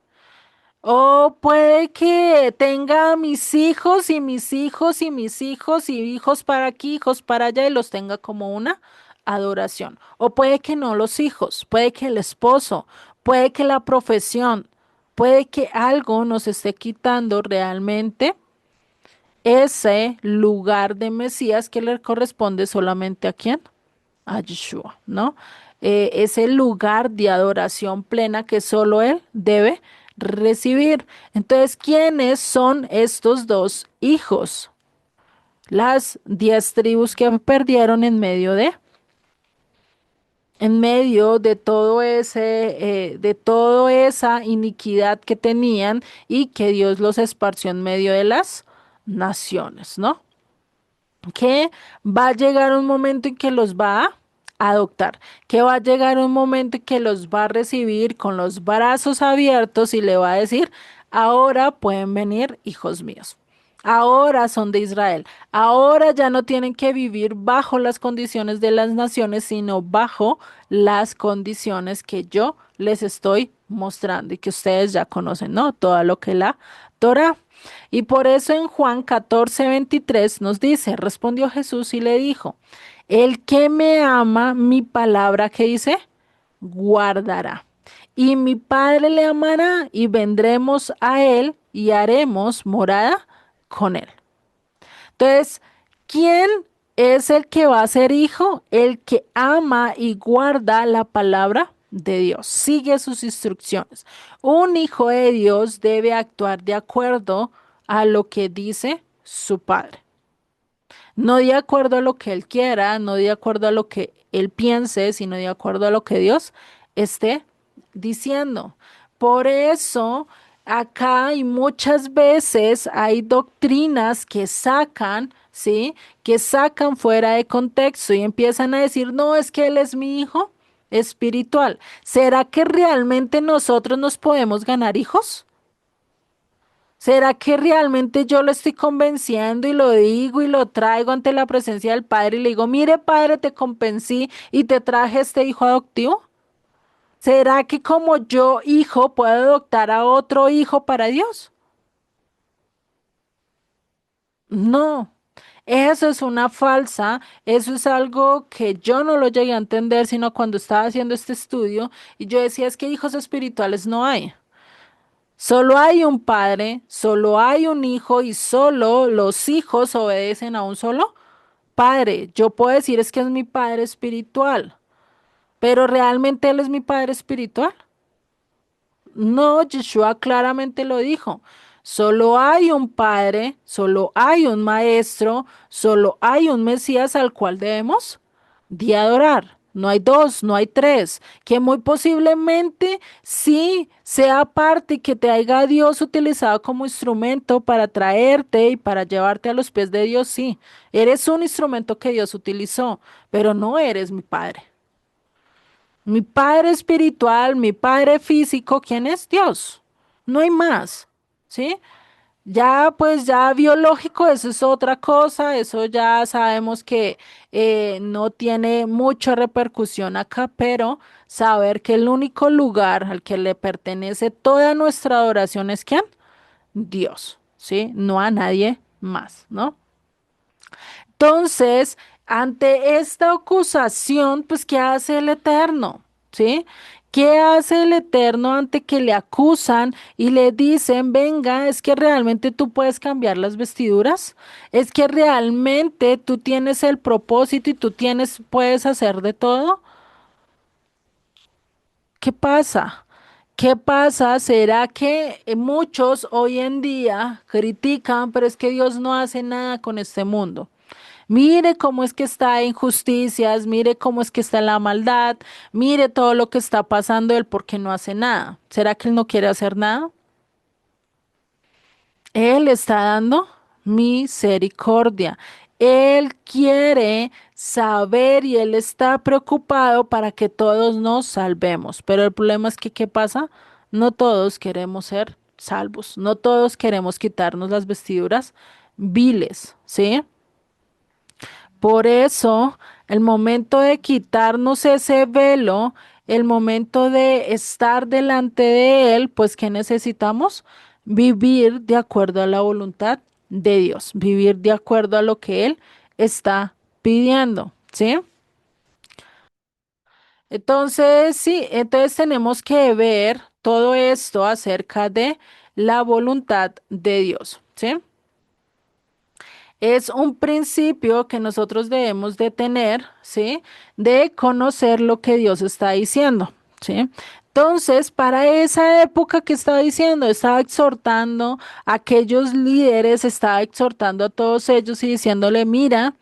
O puede que tenga mis hijos y mis hijos y mis hijos y hijos para aquí, hijos para allá y los tenga como una adoración. O puede que no los hijos, puede que el esposo, puede que la profesión, puede que algo nos esté quitando realmente ese lugar de Mesías que le corresponde solamente a quién, a Yeshua, ¿no? Ese lugar de adoración plena que solo Él debe recibir. Entonces, ¿quiénes son estos dos hijos? Las 10 tribus que perdieron en medio de todo de toda esa iniquidad que tenían y que Dios los esparció en medio de las naciones, ¿no? Que va a llegar un momento en que los va a adoptar, que va a llegar un momento en que los va a recibir con los brazos abiertos y le va a decir, ahora pueden venir hijos míos. Ahora son de Israel. Ahora ya no tienen que vivir bajo las condiciones de las naciones, sino bajo las condiciones que yo les estoy mostrando y que ustedes ya conocen, ¿no? Todo lo que la Torah. Y por eso en Juan 14:23 nos dice, respondió Jesús y le dijo, el que me ama, mi palabra que dice, guardará. Y mi Padre le amará y vendremos a él y haremos morada con él. Entonces, ¿quién es el que va a ser hijo? El que ama y guarda la palabra de Dios, sigue sus instrucciones. Un hijo de Dios debe actuar de acuerdo a lo que dice su padre. No de acuerdo a lo que él quiera, no de acuerdo a lo que él piense, sino de acuerdo a lo que Dios esté diciendo. Por eso, acá y muchas veces hay doctrinas que sacan, ¿sí? Que sacan fuera de contexto y empiezan a decir, no, es que él es mi hijo espiritual. ¿Será que realmente nosotros nos podemos ganar hijos? ¿Será que realmente yo lo estoy convenciendo y lo digo y lo traigo ante la presencia del Padre y le digo, mire Padre, te convencí y te traje este hijo adoptivo? ¿Será que como yo, hijo, puedo adoptar a otro hijo para Dios? No, eso es una falsa, eso es algo que yo no lo llegué a entender, sino cuando estaba haciendo este estudio y yo decía, es que hijos espirituales no hay. Solo hay un padre, solo hay un hijo y solo los hijos obedecen a un solo padre. Yo puedo decir es que es mi padre espiritual, pero ¿realmente él es mi padre espiritual? No, Yeshua claramente lo dijo. Solo hay un padre, solo hay un maestro, solo hay un Mesías al cual debemos de adorar. No hay dos, no hay tres, que muy posiblemente sí sea parte y que te haya Dios utilizado como instrumento para traerte y para llevarte a los pies de Dios, sí. Eres un instrumento que Dios utilizó, pero no eres mi padre. Mi padre espiritual, mi padre físico, ¿quién es Dios? No hay más, ¿sí? Ya, pues ya biológico, eso es otra cosa, eso ya sabemos que no tiene mucha repercusión acá, pero saber que el único lugar al que le pertenece toda nuestra adoración es ¿quién? Dios, ¿sí? No a nadie más, ¿no? Entonces, ante esta acusación, pues, ¿qué hace el Eterno? ¿Sí? ¿Qué hace el Eterno ante que le acusan y le dicen, venga, es que realmente tú puedes cambiar las vestiduras? ¿Es que realmente tú tienes el propósito y tú tienes, puedes hacer de todo? ¿Qué pasa? ¿Qué pasa? ¿Será que muchos hoy en día critican, pero es que Dios no hace nada con este mundo? Mire cómo es que está injusticias, mire cómo es que está la maldad, mire todo lo que está pasando él porque no hace nada. ¿Será que él no quiere hacer nada? Él está dando misericordia. Él quiere saber y él está preocupado para que todos nos salvemos. Pero el problema es que, ¿qué pasa? No todos queremos ser salvos. No todos queremos quitarnos las vestiduras viles, ¿sí? Por eso, el momento de quitarnos ese velo, el momento de estar delante de Él, pues ¿qué necesitamos? Vivir de acuerdo a la voluntad de Dios, vivir de acuerdo a lo que Él está pidiendo, ¿sí? Entonces, sí, entonces tenemos que ver todo esto acerca de la voluntad de Dios, ¿sí? Es un principio que nosotros debemos de tener, ¿sí? De conocer lo que Dios está diciendo, ¿sí? Entonces, para esa época que estaba diciendo, estaba exhortando a aquellos líderes, estaba exhortando a todos ellos y diciéndole, mira,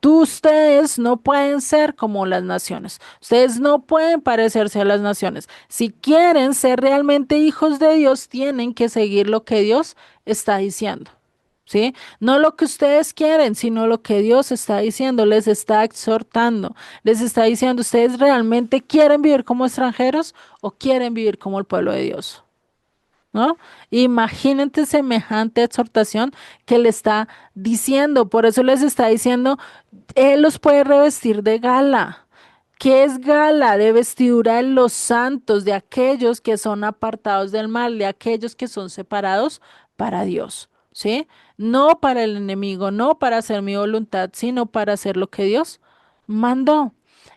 ustedes no pueden ser como las naciones, ustedes no pueden parecerse a las naciones. Si quieren ser realmente hijos de Dios, tienen que seguir lo que Dios está diciendo. ¿Sí? No lo que ustedes quieren, sino lo que Dios está diciendo, les está exhortando, les está diciendo, ¿ustedes realmente quieren vivir como extranjeros o quieren vivir como el pueblo de Dios? ¿No? Imagínate semejante exhortación que le está diciendo, por eso les está diciendo, Él los puede revestir de gala. ¿Qué es gala? De vestidura de los santos, de aquellos que son apartados del mal, de aquellos que son separados para Dios, ¿sí? No para el enemigo, no para hacer mi voluntad, sino para hacer lo que Dios mandó.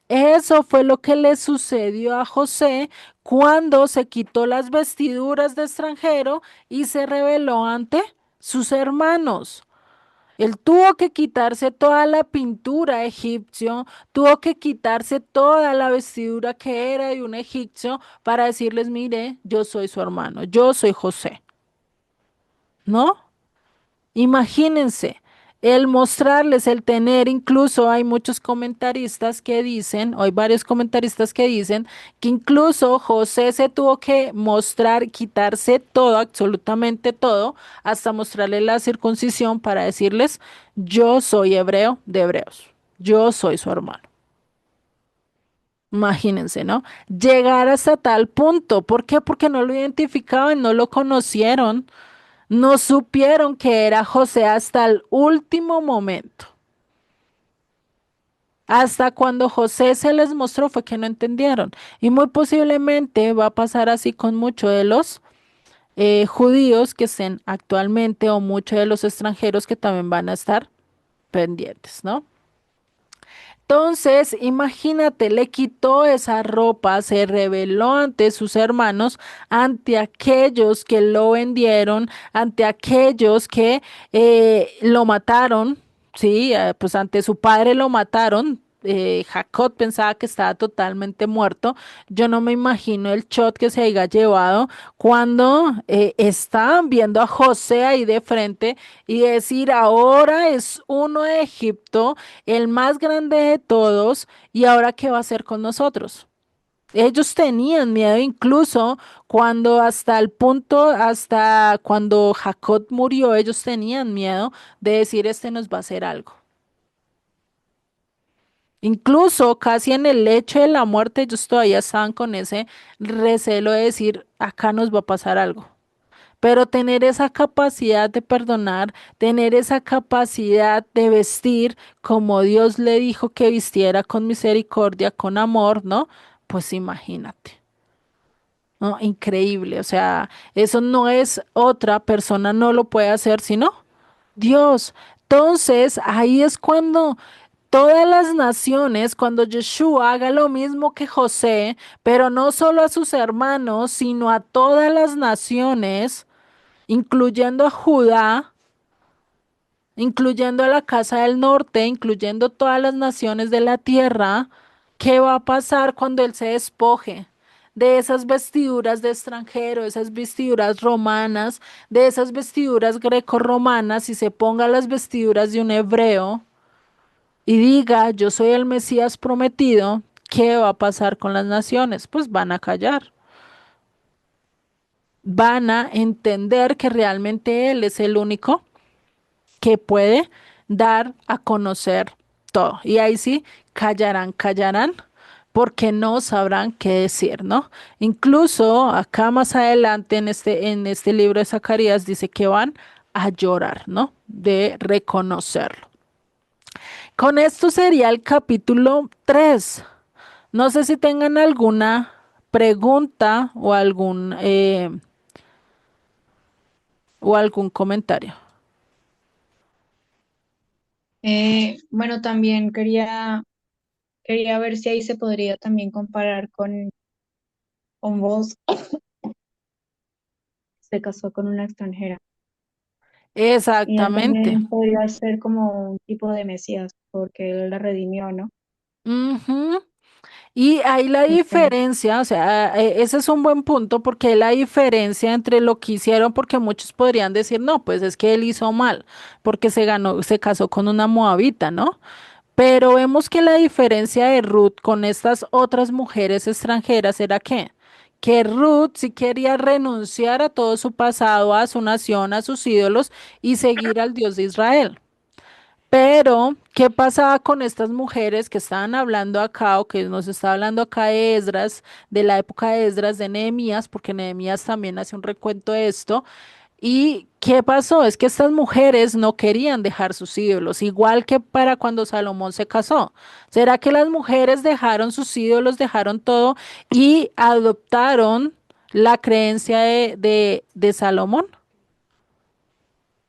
Eso fue lo que le sucedió a José cuando se quitó las vestiduras de extranjero y se rebeló ante sus hermanos. Él tuvo que quitarse toda la pintura egipcio, tuvo que quitarse toda la vestidura que era de un egipcio para decirles, mire, yo soy su hermano, yo soy José, ¿no? Imagínense, el mostrarles, el tener, incluso hay muchos comentaristas que dicen, o hay varios comentaristas que dicen que incluso José se tuvo que mostrar, quitarse todo, absolutamente todo, hasta mostrarle la circuncisión para decirles, yo soy hebreo de hebreos, yo soy su hermano. Imagínense, ¿no? Llegar hasta tal punto. ¿Por qué? Porque no lo identificaban, no lo conocieron. No supieron que era José hasta el último momento. Hasta cuando José se les mostró fue que no entendieron. Y muy posiblemente va a pasar así con muchos de los judíos que estén actualmente o muchos de los extranjeros que también van a estar pendientes, ¿no? Entonces, imagínate, le quitó esa ropa, se rebeló ante sus hermanos, ante aquellos que lo vendieron, ante aquellos que lo mataron, sí, pues ante su padre lo mataron. Jacob pensaba que estaba totalmente muerto. Yo no me imagino el shot que se haya llevado cuando estaban viendo a José ahí de frente y decir, ahora es uno de Egipto, el más grande de todos, y ahora qué va a hacer con nosotros. Ellos tenían miedo incluso cuando hasta el punto, hasta cuando Jacob murió, ellos tenían miedo de decir, este nos va a hacer algo. Incluso casi en el lecho de la muerte, ellos todavía estaban con ese recelo de decir, acá nos va a pasar algo. pero tener esa capacidad de perdonar, tener esa capacidad de vestir como Dios le dijo que vistiera con misericordia, con amor, ¿no? Pues imagínate. ¿No? Increíble, o sea, eso no es otra persona, no lo puede hacer sino Dios. Entonces, ahí es cuando todas las naciones, cuando Yeshua haga lo mismo que José, pero no solo a sus hermanos, sino a todas las naciones, incluyendo a Judá, incluyendo a la casa del norte, incluyendo todas las naciones de la tierra, ¿qué va a pasar cuando él se despoje de esas vestiduras de extranjero, esas vestiduras romanas, de esas vestiduras grecorromanas y se ponga las vestiduras de un hebreo y diga, yo soy el Mesías prometido? ¿Qué va a pasar con las naciones? Pues van a callar, van a entender que realmente él es el único que puede dar a conocer todo. Y ahí sí, callarán, callarán, porque no sabrán qué decir, ¿no? Incluso acá más adelante en este libro de Zacarías dice que van a llorar, ¿no? De reconocerlo. Con esto sería el capítulo 3. No sé si tengan alguna pregunta o algún comentario. Bueno, también quería ver si ahí se podría también comparar con vos. Se casó con una extranjera. Y él Exactamente. también podría ser como un tipo de Mesías, porque él la redimió, ¿no? Ujú. Y ahí la Ok. diferencia, o sea, ese es un buen punto porque la diferencia entre lo que hicieron, porque muchos podrían decir, no, pues es que él hizo mal, porque se casó con una moabita, ¿no? Pero vemos que la diferencia de Ruth con estas otras mujeres extranjeras era que Ruth sí quería renunciar a todo su pasado, a su nación, a sus ídolos y seguir al Dios de Israel. Pero, ¿qué pasaba con estas mujeres que estaban hablando acá o que nos está hablando acá de Esdras, de la época de Esdras, de Nehemías, porque Nehemías también hace un recuento de esto? ¿Y qué pasó? Es que estas mujeres no querían dejar sus ídolos, igual que para cuando Salomón se casó. ¿Será que las mujeres dejaron sus ídolos, dejaron todo y adoptaron la creencia de Salomón?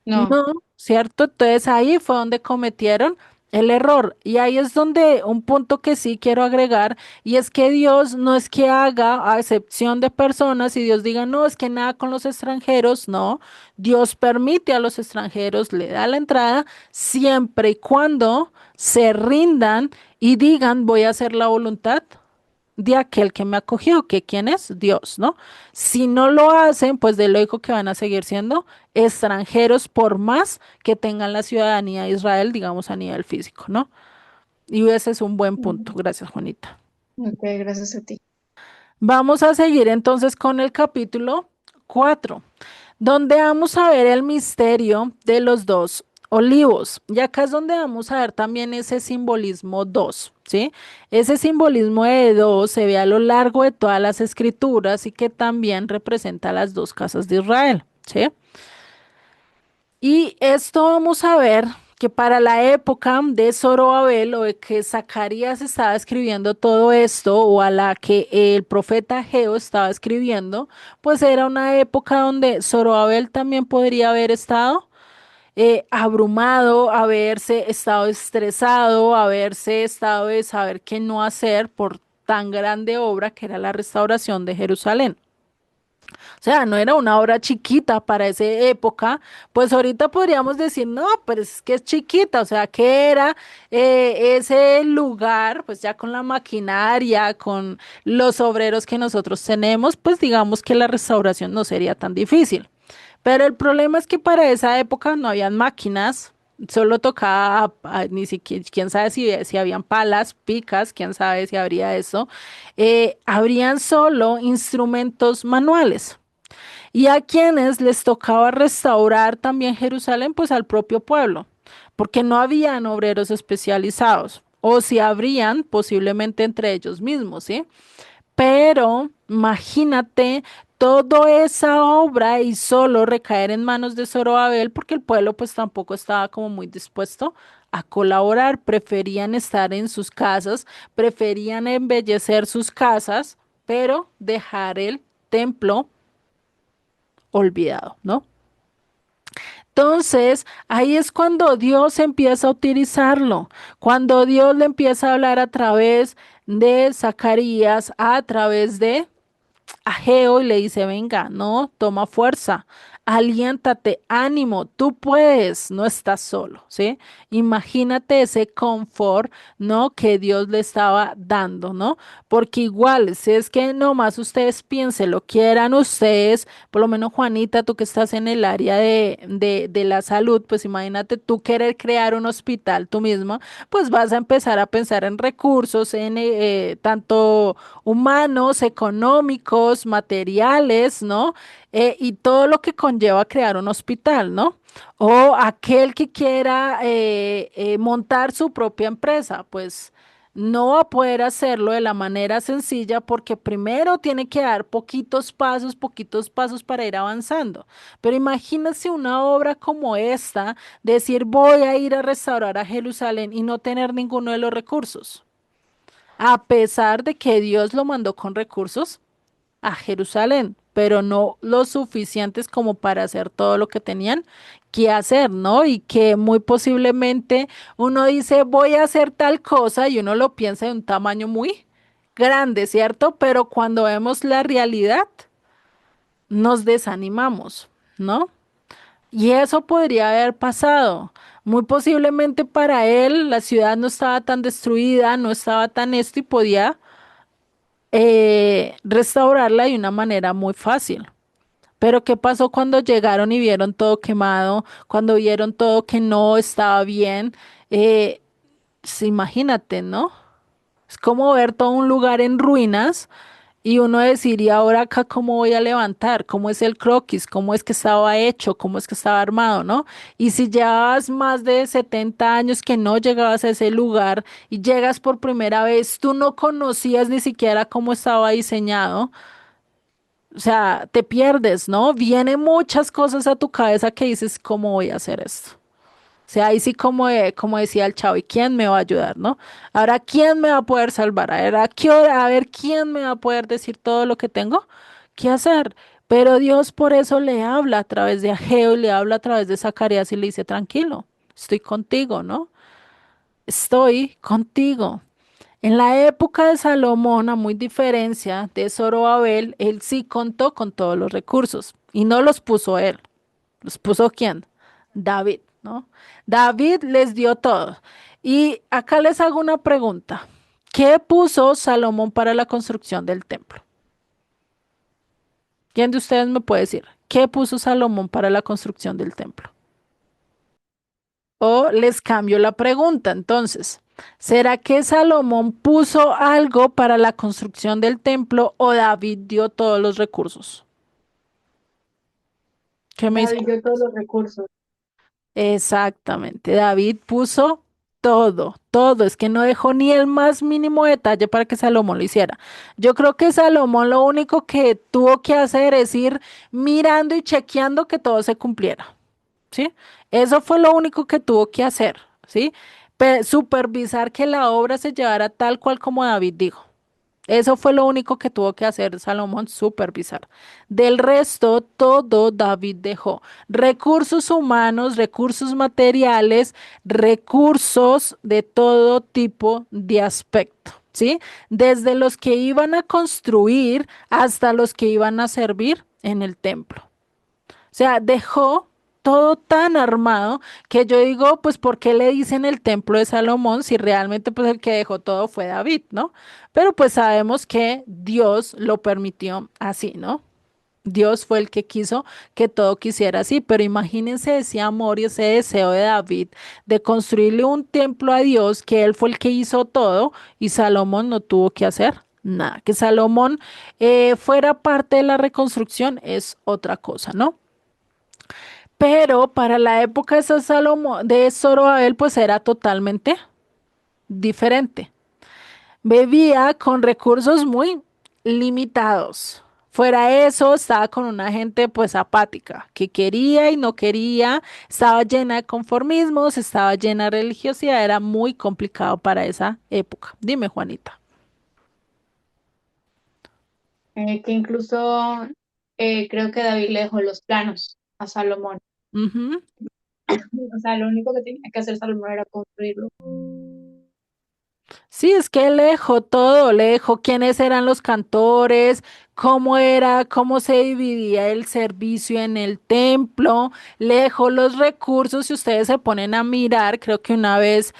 No, No, ¿cierto? Entonces ahí fue donde cometieron el error. Y ahí es donde un punto que sí quiero agregar, y es que Dios no es que haga a excepción de personas y Dios diga, no, es que nada con los extranjeros, no. Dios permite a los extranjeros, le da la entrada siempre y cuando se rindan y digan, voy a hacer la voluntad de aquel que me acogió, que quién es Dios, ¿no? Si no lo hacen, pues de lógico que van a seguir siendo extranjeros por más que tengan la ciudadanía de Israel, digamos a nivel físico, ¿no? Y ese es un buen punto. mm, Gracias, Juanita. ok, gracias a ti. Vamos a seguir entonces con el capítulo 4, donde vamos a ver el misterio de los dos olivos. Y acá es donde vamos a ver también ese simbolismo 2, ¿sí? Ese simbolismo de dos se ve a lo largo de todas las escrituras y que también representa las dos casas de Israel, ¿sí? Y esto vamos a ver que para la época de Zorobabel o de que Zacarías estaba escribiendo todo esto o a la que el profeta Ageo estaba escribiendo, pues era una época donde Zorobabel también podría haber estado abrumado, haberse estado estresado, haberse estado de saber qué no hacer por tan grande obra que era la restauración de Jerusalén. O sea, no era una obra chiquita para esa época, pues ahorita podríamos decir, no, pero es que es chiquita, o sea, que era ese lugar, pues ya con la maquinaria, con los obreros que nosotros tenemos, pues digamos que la restauración no sería tan difícil. Pero el problema es que para esa época no habían máquinas, solo tocaba, ni siquiera, quién sabe si habían palas, picas, quién sabe si habría eso. Habrían solo instrumentos manuales. Y a quienes les tocaba restaurar también Jerusalén, pues al propio pueblo, porque no habían obreros especializados, o si habrían, posiblemente entre ellos mismos, ¿sí? Pero imagínate toda esa obra y solo recaer en manos de Zorobabel porque el pueblo pues tampoco estaba como muy dispuesto a colaborar, preferían estar en sus casas, preferían embellecer sus casas, pero dejar el templo olvidado, ¿no? Entonces, ahí es cuando Dios empieza a utilizarlo, cuando Dios le empieza a hablar a través de Zacarías, a través de Ageo y le dice, venga, no, toma fuerza, aliéntate, ánimo, tú puedes, no estás solo, ¿sí? Imagínate ese confort, ¿no? Que Dios le estaba dando, ¿no? Porque igual, si es que nomás ustedes piensen, lo quieran ustedes, por lo menos Juanita, tú que estás en el área de la salud, pues imagínate tú querer crear un hospital tú misma, pues vas a empezar a pensar en recursos, en tanto humanos, económicos, materiales, ¿no? Y todo lo que conlleva crear un hospital, ¿no? O aquel que quiera montar su propia empresa, pues no va a poder hacerlo de la manera sencilla porque primero tiene que dar poquitos pasos para ir avanzando. Pero imagínense una obra como esta, decir voy a ir a restaurar a Jerusalén y no tener ninguno de los recursos. A pesar de que Dios lo mandó con recursos a Jerusalén, pero no lo suficientes como para hacer todo lo que tenían que hacer, ¿no? Y que muy posiblemente uno dice, voy a hacer tal cosa y uno lo piensa de un tamaño muy grande, ¿cierto? Pero cuando vemos la realidad, nos desanimamos, ¿no? Y eso podría haber pasado. Muy posiblemente para él la ciudad no estaba tan destruida, no estaba tan esto y podía restaurarla de una manera muy fácil. Pero ¿qué pasó cuando llegaron y vieron todo quemado, cuando vieron todo que no estaba bien? Eh, imagínate, ¿no? Es como ver todo un lugar en ruinas y uno decir, ¿y ahora acá cómo voy a levantar? ¿Cómo es el croquis? ¿Cómo es que estaba hecho? ¿Cómo es que estaba armado? ¿No? Y si llevabas más de 70 años que no llegabas a ese lugar y llegas por primera vez, tú no conocías ni siquiera cómo estaba diseñado. O sea, te pierdes, ¿no? Vienen muchas cosas a tu cabeza que dices, ¿cómo voy a hacer esto? O sea, ahí sí como, como decía el chavo, ¿y quién me va a ayudar, no? Ahora, ¿quién me va a poder salvar? A ver, ¿a qué hora? A ver, ¿quién me va a poder decir todo lo que tengo que hacer? Pero Dios por eso le habla a través de Ageo y le habla a través de Zacarías y le dice, tranquilo, estoy contigo, ¿no? Estoy contigo. En la época de Salomón, a muy diferencia de Zorobabel, él sí contó con todos los recursos y no los puso él. ¿Los puso quién? David, ¿no? David les dio todo. Y acá les hago una pregunta. ¿Qué puso Salomón para la construcción del templo? ¿Quién de ustedes me puede decir? ¿Qué puso Salomón para la construcción del templo? O les cambio la pregunta, entonces, ¿será que Salomón puso algo para la construcción del templo o David dio todos los recursos? ¿Qué me dice? David dio todos los recursos. Exactamente, David puso todo, todo, es que no dejó ni el más mínimo detalle para que Salomón lo hiciera. Yo creo que Salomón lo único que tuvo que hacer es ir mirando y chequeando que todo se cumpliera. ¿Sí? Eso fue lo único que tuvo que hacer, ¿sí? Supervisar que la obra se llevara tal cual como David dijo. Eso fue lo único que tuvo que hacer Salomón, supervisar. Del resto, todo David dejó. Recursos humanos, recursos materiales, recursos de todo tipo de aspecto, ¿sí? Desde los que iban a construir hasta los que iban a servir en el templo. O sea, dejó todo tan armado que yo digo, pues, ¿por qué le dicen el templo de Salomón si realmente pues el que dejó todo fue David, ¿no? Pero pues sabemos que Dios lo permitió así, ¿no? Dios fue el que quiso que todo quisiera así, pero imagínense ese amor y ese deseo de David de construirle un templo a Dios, que él fue el que hizo todo y Salomón no tuvo que hacer nada. Que Salomón fuera parte de la reconstrucción es otra cosa, ¿no? Pero para la época de de Zorobabel, pues era totalmente diferente. Vivía con recursos muy limitados. Fuera eso, estaba con una gente pues apática, que quería y no quería, estaba llena de conformismos, estaba llena de religiosidad, era muy complicado para esa época. Dime, Juanita. Que incluso creo que David le dejó los planos a Salomón. Ujú. O sea, lo único que tenía que hacer Salomón era construirlo. Sí, es que él le dejó todo, le dejó quiénes eran los cantores, cómo era, cómo se dividía el servicio en el templo, le dejó los recursos. Si ustedes se ponen a mirar, creo que una vez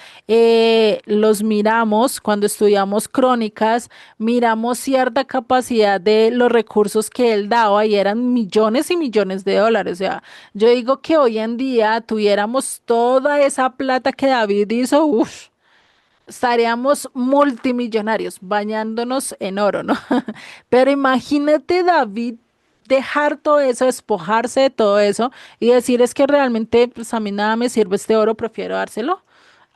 los miramos cuando estudiamos crónicas, miramos cierta capacidad de los recursos que él daba y eran millones y millones de dólares. O sea, yo digo que hoy en día tuviéramos toda esa plata que David hizo, uff, estaríamos multimillonarios bañándonos en oro, ¿no? Pero imagínate David dejar todo eso, despojarse de todo eso y decir es que realmente pues a mí nada me sirve este oro, prefiero dárselo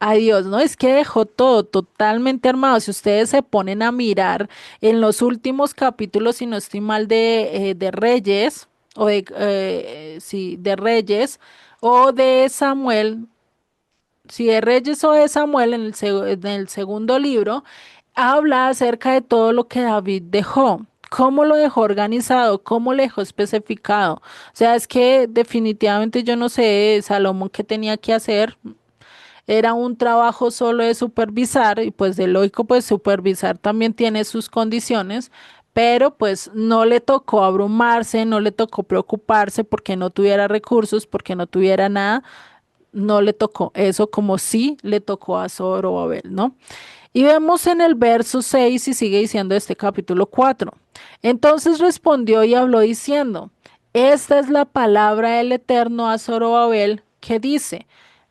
a Dios, ¿no? Es que dejó todo totalmente armado. Si ustedes se ponen a mirar en los últimos capítulos, si no estoy mal, de Reyes, o sí, de Reyes, o de Samuel, si de Reyes o de Samuel en el segundo libro, habla acerca de todo lo que David dejó, cómo lo dejó organizado, cómo lo dejó especificado. O sea, es que definitivamente yo no sé, Salomón, qué tenía que hacer. Era un trabajo solo de supervisar y pues de lógico, pues supervisar también tiene sus condiciones. Pero pues no le tocó abrumarse, no le tocó preocuparse porque no tuviera recursos, porque no tuviera nada, no le tocó eso como sí le tocó a Zorobabel, ¿no? Y vemos en el verso 6 y sigue diciendo este capítulo 4. Entonces respondió y habló diciendo, esta es la palabra del Eterno a Zorobabel que dice,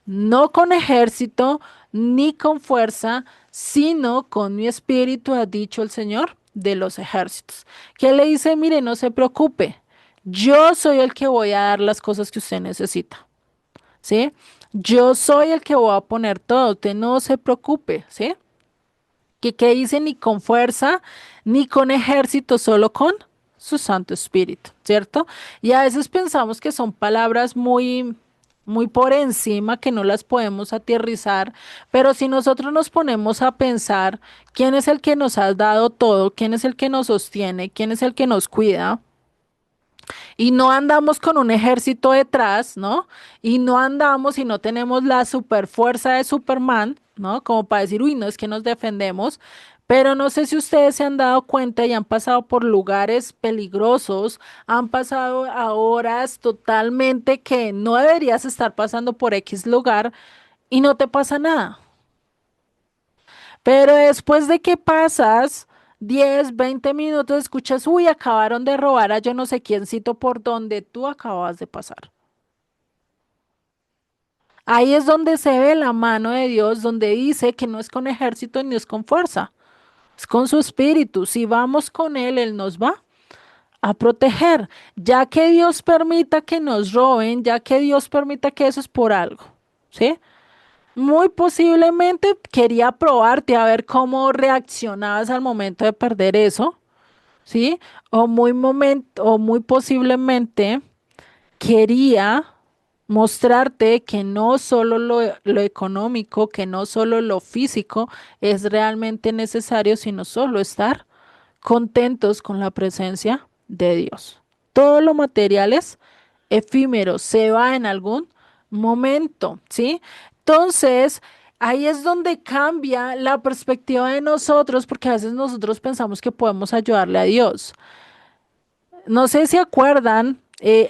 no con ejército ni con fuerza, sino con mi espíritu, ha dicho el Señor de los ejércitos. Que le dice, mire, no se preocupe, yo soy el que voy a dar las cosas que usted necesita. ¿Sí? Yo soy el que voy a poner todo, usted no se preocupe, ¿sí? Que dice ni con fuerza, ni con ejército, solo con su Santo Espíritu, ¿cierto? Y a veces pensamos que son palabras muy por encima, que no las podemos aterrizar, pero si nosotros nos ponemos a pensar quién es el que nos ha dado todo, quién es el que nos sostiene, quién es el que nos cuida, y no andamos con un ejército detrás, ¿no? Y no andamos y no tenemos la super fuerza de Superman, ¿no? Como para decir, uy, no es que nos defendemos. Pero no sé si ustedes se han dado cuenta y han pasado por lugares peligrosos, han pasado a horas totalmente que no deberías estar pasando por X lugar y no te pasa nada. Pero después de que pasas 10, 20 minutos, escuchas, uy, acabaron de robar a yo no sé quiéncito por donde tú acabas de pasar. Ahí es donde se ve la mano de Dios, donde dice que no es con ejército ni es con fuerza, es con su espíritu. Si vamos con Él, Él nos va a proteger. Ya que Dios permita que nos roben, ya que Dios permita que eso es por algo, ¿sí? Muy posiblemente quería probarte a ver cómo reaccionabas al momento de perder eso, ¿sí? O muy posiblemente quería mostrarte que no solo lo económico, que no solo lo físico es realmente necesario, sino solo estar contentos con la presencia de Dios. Todo lo material es efímero, se va en algún momento, ¿sí? Entonces, ahí es donde cambia la perspectiva de nosotros, porque a veces nosotros pensamos que podemos ayudarle a Dios. No sé si acuerdan,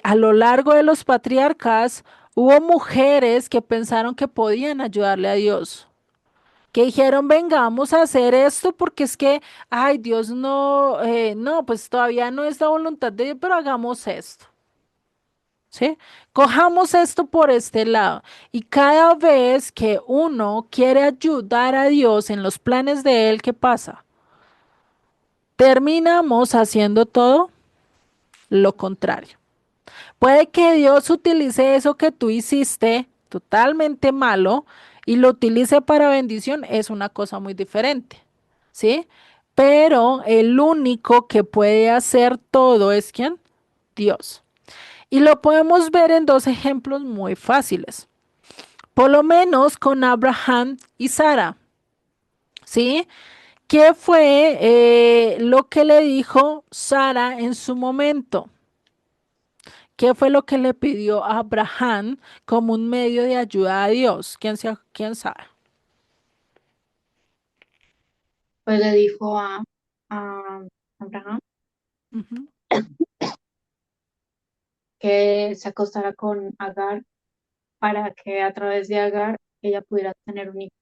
a lo largo de los patriarcas hubo mujeres que pensaron que podían ayudarle a Dios, que dijeron, vengamos a hacer esto porque es que, ay, Dios no, no, pues todavía no es la voluntad de Dios, pero hagamos esto, ¿sí? Cojamos esto por este lado. Y cada vez que uno quiere ayudar a Dios en los planes de Él, ¿qué pasa? Terminamos haciendo todo lo contrario. Puede que Dios utilice eso que tú hiciste totalmente malo y lo utilice para bendición, es una cosa muy diferente, ¿sí? pero el único que puede hacer todo es ¿quién? Dios. Y lo podemos ver en dos ejemplos muy fáciles. Por lo menos con Abraham y Sara, ¿sí? ¿Qué fue lo que le dijo Sara en su momento? ¿Qué fue lo que le pidió a Abraham como un medio de ayuda a Dios? ¿Quién sabe? Pues le dijo a Abraham Ujú. que se acostara con Agar para que a través de Agar ella pudiera tener un hijo.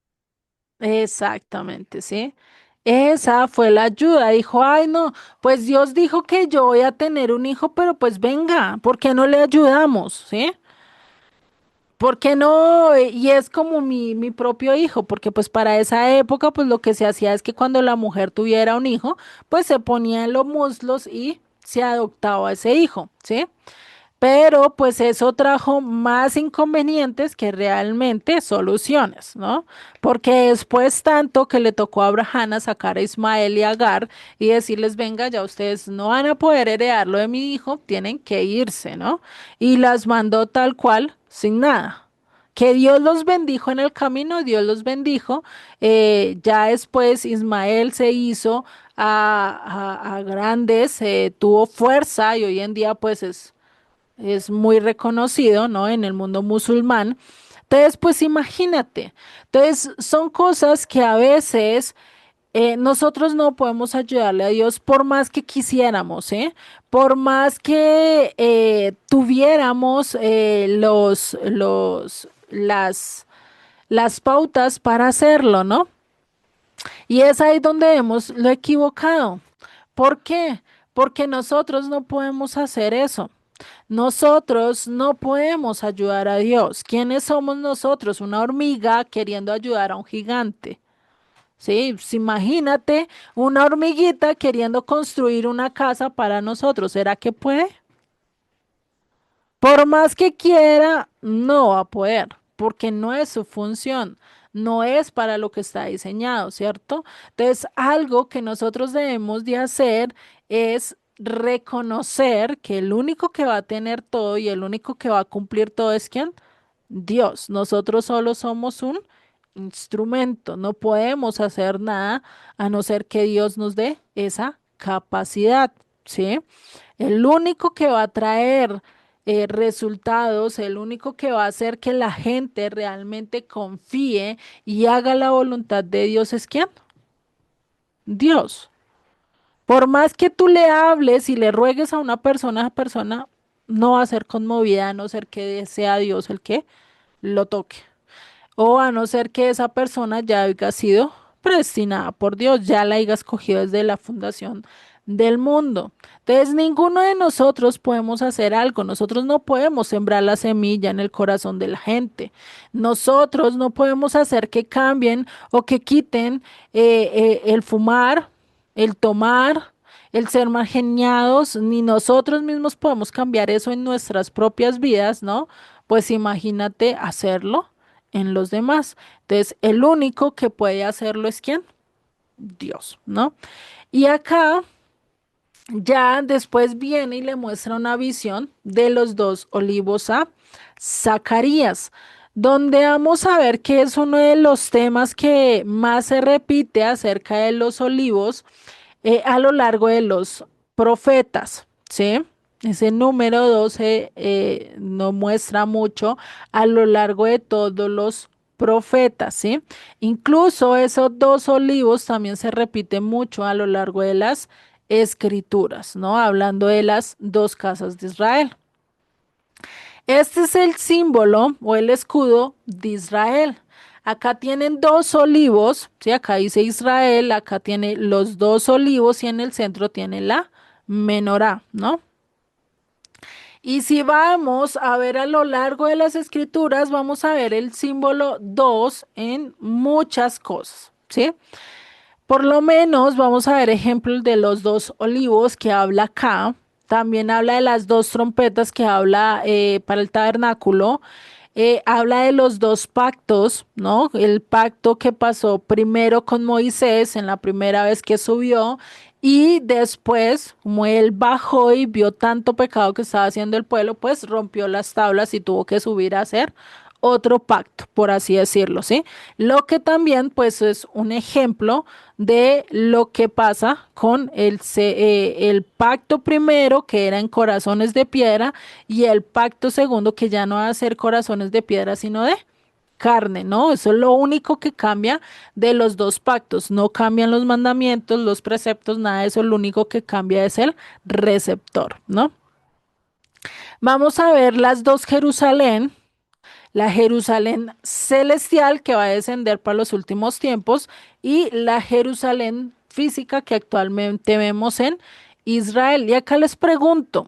Exactamente, ¿sí? Esa fue la ayuda. Dijo, ay, no, pues Dios dijo que yo voy a tener un hijo, pero pues venga, ¿por qué no le ayudamos? ¿Sí? ¿Por qué no? Y es como mi propio hijo, porque pues para esa época pues lo que se hacía es que cuando la mujer tuviera un hijo, pues se ponía en los muslos y se adoptaba ese hijo, ¿sí? Pero pues eso trajo más inconvenientes que realmente soluciones, ¿no? Porque después tanto que le tocó a Abraham a sacar a Ismael y a Agar y decirles, venga, ya ustedes no van a poder heredar lo de mi hijo, tienen que irse, ¿no? Y las mandó tal cual, sin nada. Que Dios los bendijo en el camino, Dios los bendijo. Ya después Ismael se hizo a grandes, tuvo fuerza y hoy en día pues es muy reconocido, ¿no? En el mundo musulmán. Entonces, pues imagínate. Entonces, son cosas que a veces nosotros no podemos ayudarle a Dios por más que quisiéramos, ¿eh? Por más que tuviéramos las pautas para hacerlo, ¿no? Y es ahí donde hemos lo equivocado. ¿Por qué? Porque nosotros no podemos hacer eso. Nosotros no podemos ayudar a Dios. ¿Quiénes somos nosotros? Una hormiga queriendo ayudar a un gigante. Sí, pues imagínate una hormiguita queriendo construir una casa para nosotros. ¿Será que puede? Por más que quiera, no va a poder, porque no es su función, no es para lo que está diseñado, ¿cierto? Entonces, algo que nosotros debemos de hacer es reconocer que el único que va a tener todo y el único que va a cumplir todo es ¿quién? Dios. Nosotros solo somos un instrumento, no podemos hacer nada a no ser que Dios nos dé esa capacidad, ¿sí? El único que va a traer resultados, el único que va a hacer que la gente realmente confíe y haga la voluntad de Dios es ¿quién? Dios. Por más que tú le hables y le ruegues a una persona, esa persona no va a ser conmovida a no ser que sea Dios el que lo toque. O a no ser que esa persona ya haya sido predestinada por Dios, ya la haya escogido desde la fundación del mundo. Entonces, ninguno de nosotros podemos hacer algo. Nosotros no podemos sembrar la semilla en el corazón de la gente. Nosotros no podemos hacer que cambien o que quiten el fumar, el tomar, el ser marginados, ni nosotros mismos podemos cambiar eso en nuestras propias vidas, ¿no? Pues imagínate hacerlo en los demás. Entonces, el único que puede hacerlo es ¿quién? Dios, ¿no? Y acá ya después viene y le muestra una visión de los dos olivos a Zacarías, donde vamos a ver que es uno de los temas que más se repite acerca de los olivos a lo largo de los profetas, ¿sí? Ese número 12 nos muestra mucho a lo largo de todos los profetas, ¿sí? Incluso esos dos olivos también se repiten mucho a lo largo de las escrituras, ¿no? Hablando de las dos casas de Israel. Este es el símbolo o el escudo de Israel. Acá tienen dos olivos, ¿sí? Acá dice Israel, acá tiene los dos olivos y en el centro tiene la menorá, ¿no? Y si vamos a ver a lo largo de las escrituras, vamos a ver el símbolo 2 en muchas cosas, ¿sí? Por lo menos vamos a ver ejemplos de los dos olivos que habla acá. También habla de las dos trompetas que habla para el tabernáculo. habla de los dos pactos, ¿no? El pacto que pasó primero con Moisés en la primera vez que subió y después, como él bajó y vio tanto pecado que estaba haciendo el pueblo, pues rompió las tablas y tuvo que subir a hacer otro pacto, por así decirlo, ¿sí? Lo que también, pues, es un ejemplo de lo que pasa con el pacto primero, que era en corazones de piedra, y el pacto segundo, que ya no va a ser corazones de piedra, sino de carne, ¿no? Eso es lo único que cambia de los dos pactos. No cambian los mandamientos, los preceptos, nada de eso. Lo único que cambia es el receptor, ¿no? Vamos a ver las dos Jerusalén, la Jerusalén celestial que va a descender para los últimos tiempos y la Jerusalén física que actualmente vemos en Israel. Y acá les pregunto,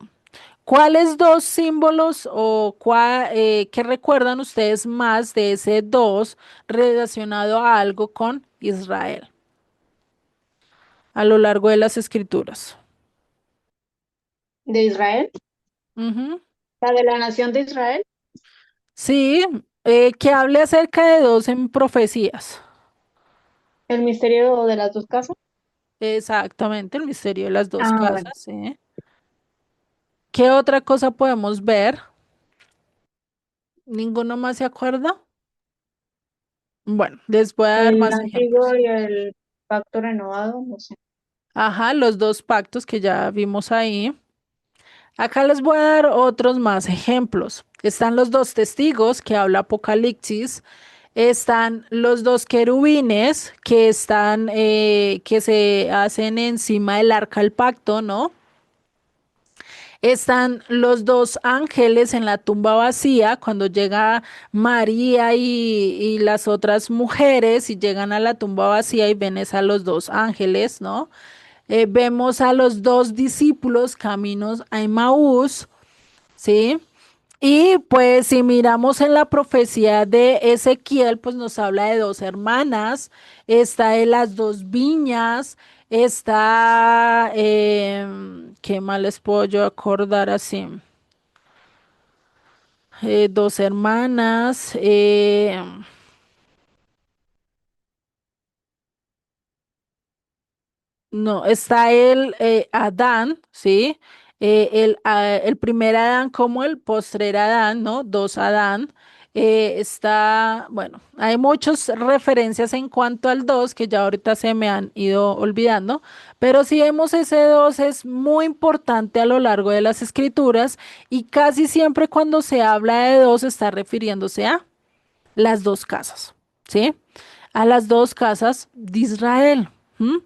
¿cuáles dos símbolos o qué recuerdan ustedes más de ese dos relacionado a algo con Israel a lo largo de las escrituras? de Israel, Ujú. la de la nación de Israel, Sí, que hable acerca de dos en profecías. el misterio de las dos casas. Exactamente, el misterio de las dos Ah, bueno. casas, ¿sí? ¿Qué otra cosa podemos ver? ¿Ninguno más se acuerda? Bueno, les voy a dar El más antiguo ejemplos. y el pacto renovado, no sé. Ajá, los dos pactos que ya vimos ahí. Acá les voy a dar otros más ejemplos. Están los dos testigos que habla Apocalipsis. Están los dos querubines que están, que se hacen encima del arca del pacto, ¿no? Están los dos ángeles en la tumba vacía cuando llega María y las otras mujeres y llegan a la tumba vacía y ven es a los dos ángeles, ¿no? Vemos a los dos discípulos caminos a Emaús, ¿sí? Y pues si miramos en la profecía de Ezequiel, pues nos habla de dos hermanas, está de las dos viñas, está, ¿qué más les puedo yo acordar así? Dos hermanas, no, está el Adán, ¿sí? El primer Adán como el postrer Adán, ¿no? Dos Adán. Está, bueno, hay muchas referencias en cuanto al dos que ya ahorita se me han ido olvidando, pero si vemos ese dos es muy importante a lo largo de las escrituras y casi siempre cuando se habla de dos está refiriéndose a las dos casas, ¿sí? A las dos casas de Israel. ¿M?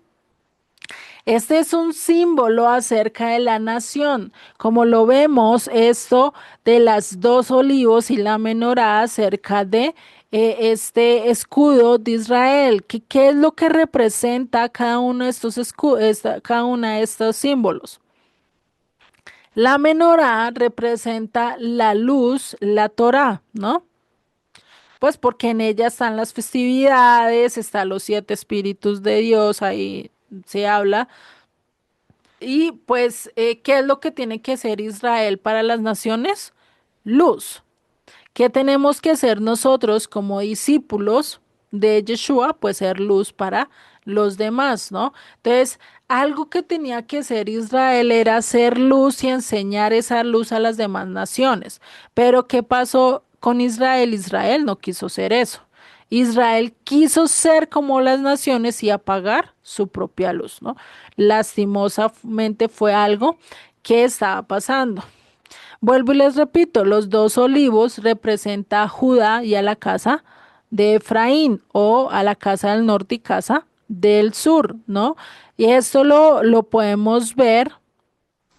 Este es un símbolo acerca de la nación. Como lo vemos, esto de las dos olivos y la menorá acerca de este escudo de Israel. ¿Qué es lo que representa cada uno de estos cada uno de estos símbolos? La menorá representa la luz, la Torá, ¿no? Pues porque en ella están las festividades, están los siete espíritus de Dios, ahí se habla. Y pues, ¿qué es lo que tiene que ser Israel para las naciones? Luz. ¿Qué tenemos que ser nosotros como discípulos de Yeshua? Pues ser luz para los demás, ¿no? Entonces, algo que tenía que ser Israel era ser luz y enseñar esa luz a las demás naciones. Pero ¿qué pasó con Israel? Israel no quiso ser eso. Israel quiso ser como las naciones y apagar su propia luz, ¿no? Lastimosamente fue algo que estaba pasando. Vuelvo y les repito, los dos olivos representa a Judá y a la casa de Efraín o a la casa del norte y casa del sur, ¿no? Y esto lo podemos ver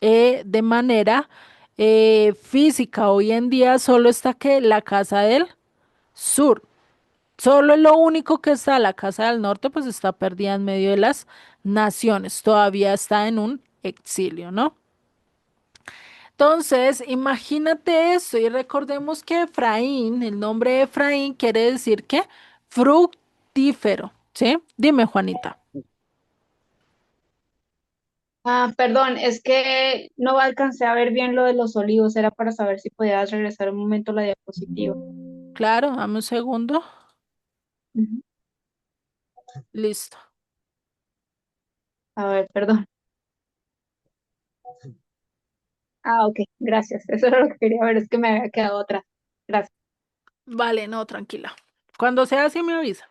de manera física. Hoy en día solo está que la casa del sur. Solo es lo único que está, la casa del norte, pues está perdida en medio de las naciones. Todavía está en un exilio, ¿no? Entonces, imagínate eso y recordemos que Efraín, el nombre de Efraín quiere decir que fructífero, ¿sí? Dime, Juanita. Ah, perdón, es que no alcancé a ver bien lo de los olivos, era para saber si podías regresar un momento la diapositiva. Claro, dame un segundo. Ujú. Listo. A ver, perdón. Ah, ok, gracias. Eso era lo que quería ver, es que me había quedado otra. Gracias. Vale, no, tranquila. Cuando sea así me avisa.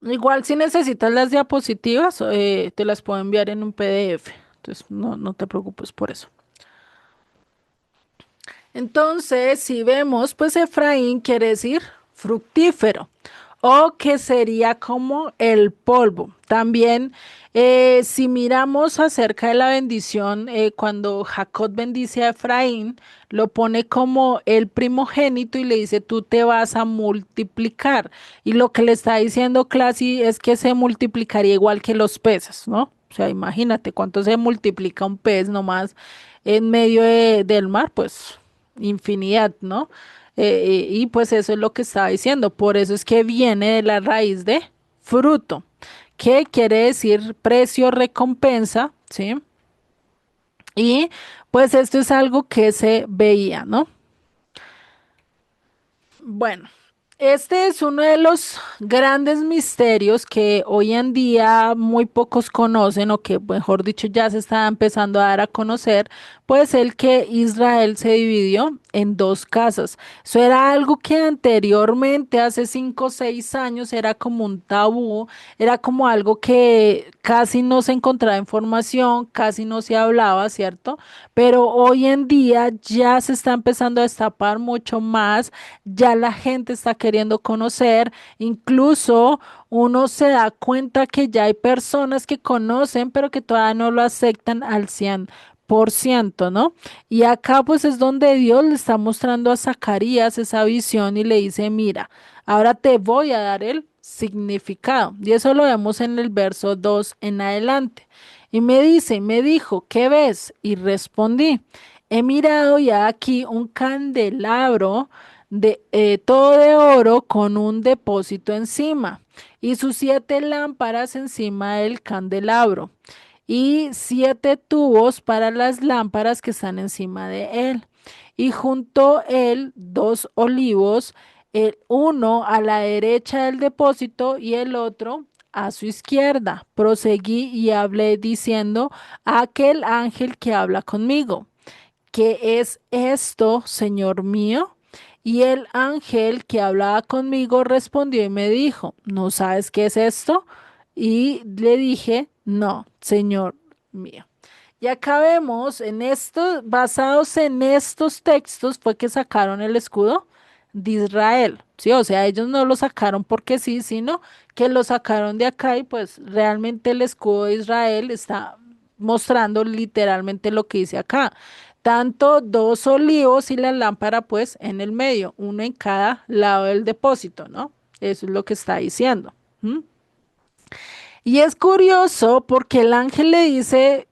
Igual si necesitas las diapositivas, te las puedo enviar en un PDF. Entonces, no te preocupes por eso. Entonces, si vemos, pues Efraín quiere decir fructífero o que sería como el polvo. También, si miramos acerca de la bendición, cuando Jacob bendice a Efraín, lo pone como el primogénito y le dice, tú te vas a multiplicar. Y lo que le está diciendo Classy es que se multiplicaría igual que los peces, ¿no? O sea, imagínate cuánto se multiplica un pez nomás en medio del mar, pues infinidad, ¿no? Y pues eso es lo que estaba diciendo, por eso es que viene de la raíz de fruto, que quiere decir precio, recompensa, ¿sí? Y pues esto es algo que se veía, ¿no? Bueno, este es uno de los grandes misterios que hoy en día muy pocos conocen o que, mejor dicho, ya se está empezando a dar a conocer, pues el que Israel se dividió en dos casas. Eso era algo que anteriormente, hace 5 o 6 años, era como un tabú, era como algo que casi no se encontraba información, casi no se hablaba, ¿cierto? Pero hoy en día ya se está empezando a destapar mucho más, ya la gente está queriendo conocer, incluso uno se da cuenta que ya hay personas que conocen, pero que todavía no lo aceptan al 100%, ¿no? Y acá pues es donde Dios le está mostrando a Zacarías esa visión y le dice, mira, ahora te voy a dar el significado. Y eso lo vemos en el verso 2 en adelante. Y me dice, me dijo, ¿qué ves? Y respondí, he mirado ya aquí un candelabro de todo de oro con un depósito encima y sus 7 lámparas encima del candelabro y 7 tubos para las lámparas que están encima de él. Y junto él 2 olivos, el uno a la derecha del depósito y el otro a su izquierda. Proseguí y hablé diciendo a aquel ángel que habla conmigo. ¿Qué es esto, Señor mío? Y el ángel que hablaba conmigo respondió y me dijo, ¿no sabes qué es esto? Y le dije, no, Señor mío. Y acá vemos en esto, basados en estos textos, fue que sacaron el escudo de Israel. Sí, o sea, ellos no lo sacaron porque sí, sino que lo sacaron de acá y pues realmente el escudo de Israel está mostrando literalmente lo que dice acá. Tanto 2 olivos y la lámpara pues en el medio, uno en cada lado del depósito, ¿no? Eso es lo que está diciendo. ¿Mm? Y es curioso porque el ángel le dice,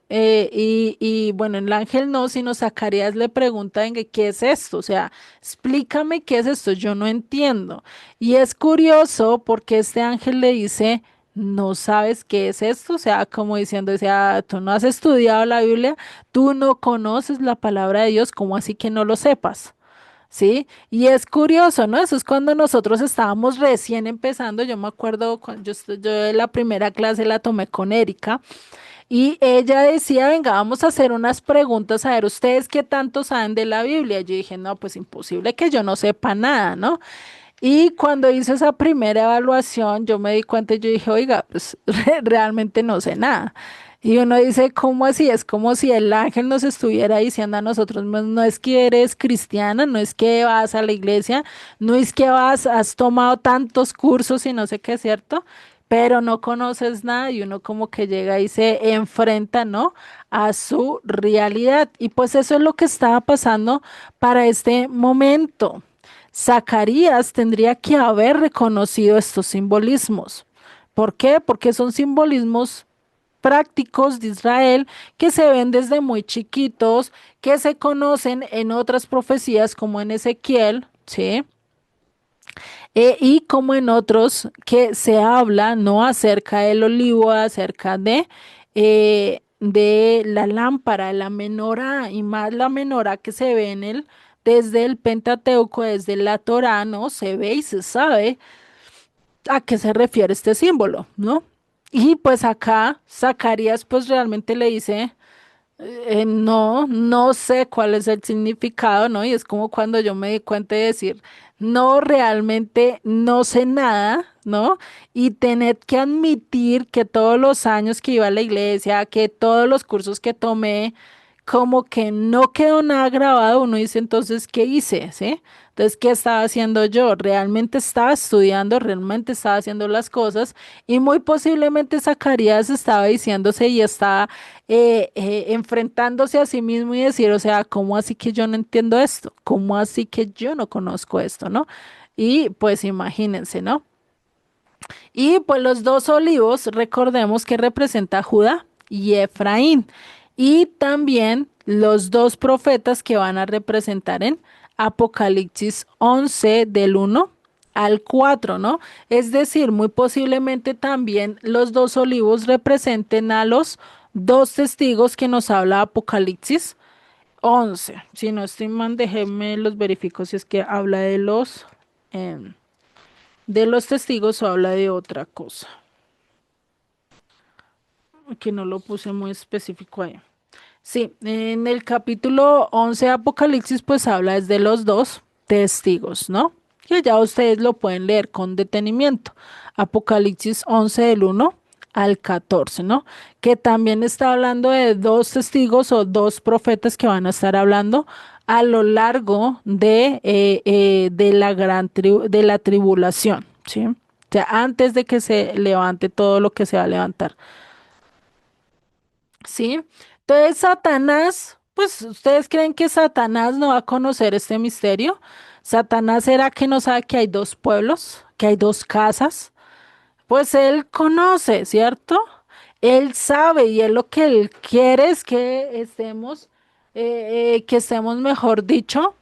bueno, el ángel no, sino Zacarías le pregunta, en que, ¿qué es esto? O sea, explícame qué es esto, yo no entiendo. Y es curioso porque este ángel le dice, ¿no sabes qué es esto? O sea, como diciendo, o sea, tú no has estudiado la Biblia, tú no conoces la palabra de Dios, ¿cómo así que no lo sepas? ¿Sí? Y es curioso, ¿no? Eso es cuando nosotros estábamos recién empezando. Yo me acuerdo cuando yo la primera clase la tomé con Erika y ella decía, venga, vamos a hacer unas preguntas a ver ustedes qué tanto saben de la Biblia. Yo dije, no, pues imposible que yo no sepa nada, ¿no? Y cuando hice esa primera evaluación, yo me di cuenta y yo dije, oiga, pues realmente no sé nada. Y uno dice, ¿cómo así? Es como si el ángel nos estuviera diciendo a nosotros, no, no es que eres cristiana, no es que vas a la iglesia, no es que has tomado tantos cursos y no sé qué, ¿cierto? Pero no conoces nada y uno como que llega y se enfrenta, ¿no? A su realidad. Y pues eso es lo que estaba pasando para este momento. Zacarías tendría que haber reconocido estos simbolismos. ¿Por qué? Porque son simbolismos prácticos de Israel que se ven desde muy chiquitos, que se conocen en otras profecías como en Ezequiel, ¿sí? Y como en otros que se habla no acerca del olivo, acerca de la lámpara, la menora y más la menora que se ve en el desde el Pentateuco, desde la Torá, ¿no? Se ve y se sabe a qué se refiere este símbolo, ¿no? Y pues acá Zacarías pues realmente le dice, no, no sé cuál es el significado, ¿no? Y es como cuando yo me di cuenta de decir, no, realmente no sé nada, ¿no? Y tener que admitir que todos los años que iba a la iglesia, que todos los cursos que tomé, como que no quedó nada grabado, uno dice, entonces, ¿qué hice? ¿Sí? Entonces, ¿qué estaba haciendo yo? Realmente estaba estudiando, realmente estaba haciendo las cosas y muy posiblemente Zacarías estaba diciéndose y estaba enfrentándose a sí mismo y decir, o sea, ¿cómo así que yo no entiendo esto? ¿Cómo así que yo no conozco esto, no? Y pues imagínense, ¿no? Y pues los dos olivos, recordemos que representa a Judá y Efraín. Y también los dos profetas que van a representar en Apocalipsis 11 del 1 al 4, ¿no? Es decir, muy posiblemente también los dos olivos representen a los dos testigos que nos habla Apocalipsis 11. Si no estoy mal, déjenme los verifico si es que habla em, de los testigos o habla de otra cosa, que no lo puse muy específico ahí. Sí, en el capítulo 11 de Apocalipsis pues habla es de los dos testigos, ¿no? Que ya ustedes lo pueden leer con detenimiento. Apocalipsis 11 del 1 al 14, ¿no? Que también está hablando de dos testigos o dos profetas que van a estar hablando a lo largo de la de la tribulación, ¿sí? O sea, antes de que se levante todo lo que se va a levantar. ¿Sí? Entonces, Satanás, pues, ¿ustedes creen que Satanás no va a conocer este misterio? ¿Satanás será que no sabe que hay dos pueblos, que hay dos casas? Pues él conoce, ¿cierto? Él sabe y él lo que él quiere es que estemos, mejor dicho,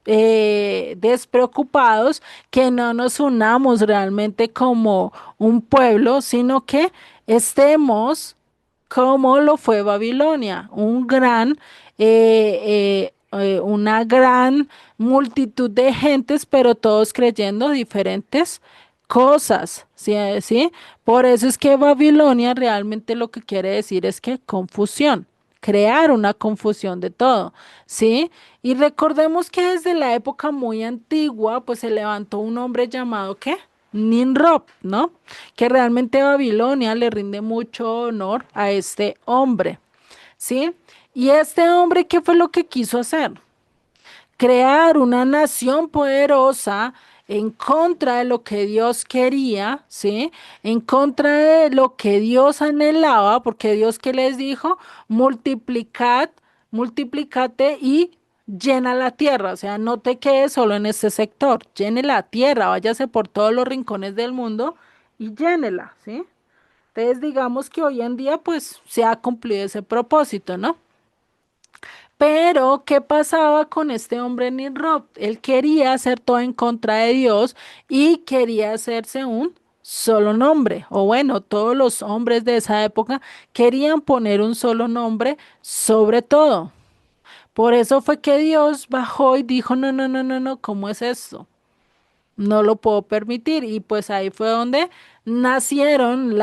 despreocupados, que no nos unamos realmente como un pueblo, sino que estemos como lo fue Babilonia, una gran multitud de gentes, pero todos creyendo diferentes cosas, ¿sí? ¿Sí? Por eso es que Babilonia realmente lo que quiere decir es que confusión, crear una confusión de todo, ¿sí? Y recordemos que desde la época muy antigua, pues se levantó un hombre llamado, ¿qué? Nimrod, ¿no? Que realmente Babilonia le rinde mucho honor a este hombre, ¿sí? Y este hombre, ¿qué fue lo que quiso hacer? Crear una nación poderosa en contra de lo que Dios quería, ¿sí? En contra de lo que Dios anhelaba, porque Dios que les dijo, multiplicad, multiplicate y llena la tierra, o sea, no te quedes solo en este sector, llene la tierra, váyase por todos los rincones del mundo y llénela, ¿sí? Entonces, digamos que hoy en día, pues, se ha cumplido ese propósito, ¿no? Pero, ¿qué pasaba con este hombre Nimrod? Él quería hacer todo en contra de Dios y quería hacerse un solo nombre. O bueno, todos los hombres de esa época querían poner un solo nombre sobre todo. Por eso fue que Dios bajó y dijo, no, no, no, no, no, ¿cómo es esto? No lo puedo permitir. Y pues ahí fue donde nacieron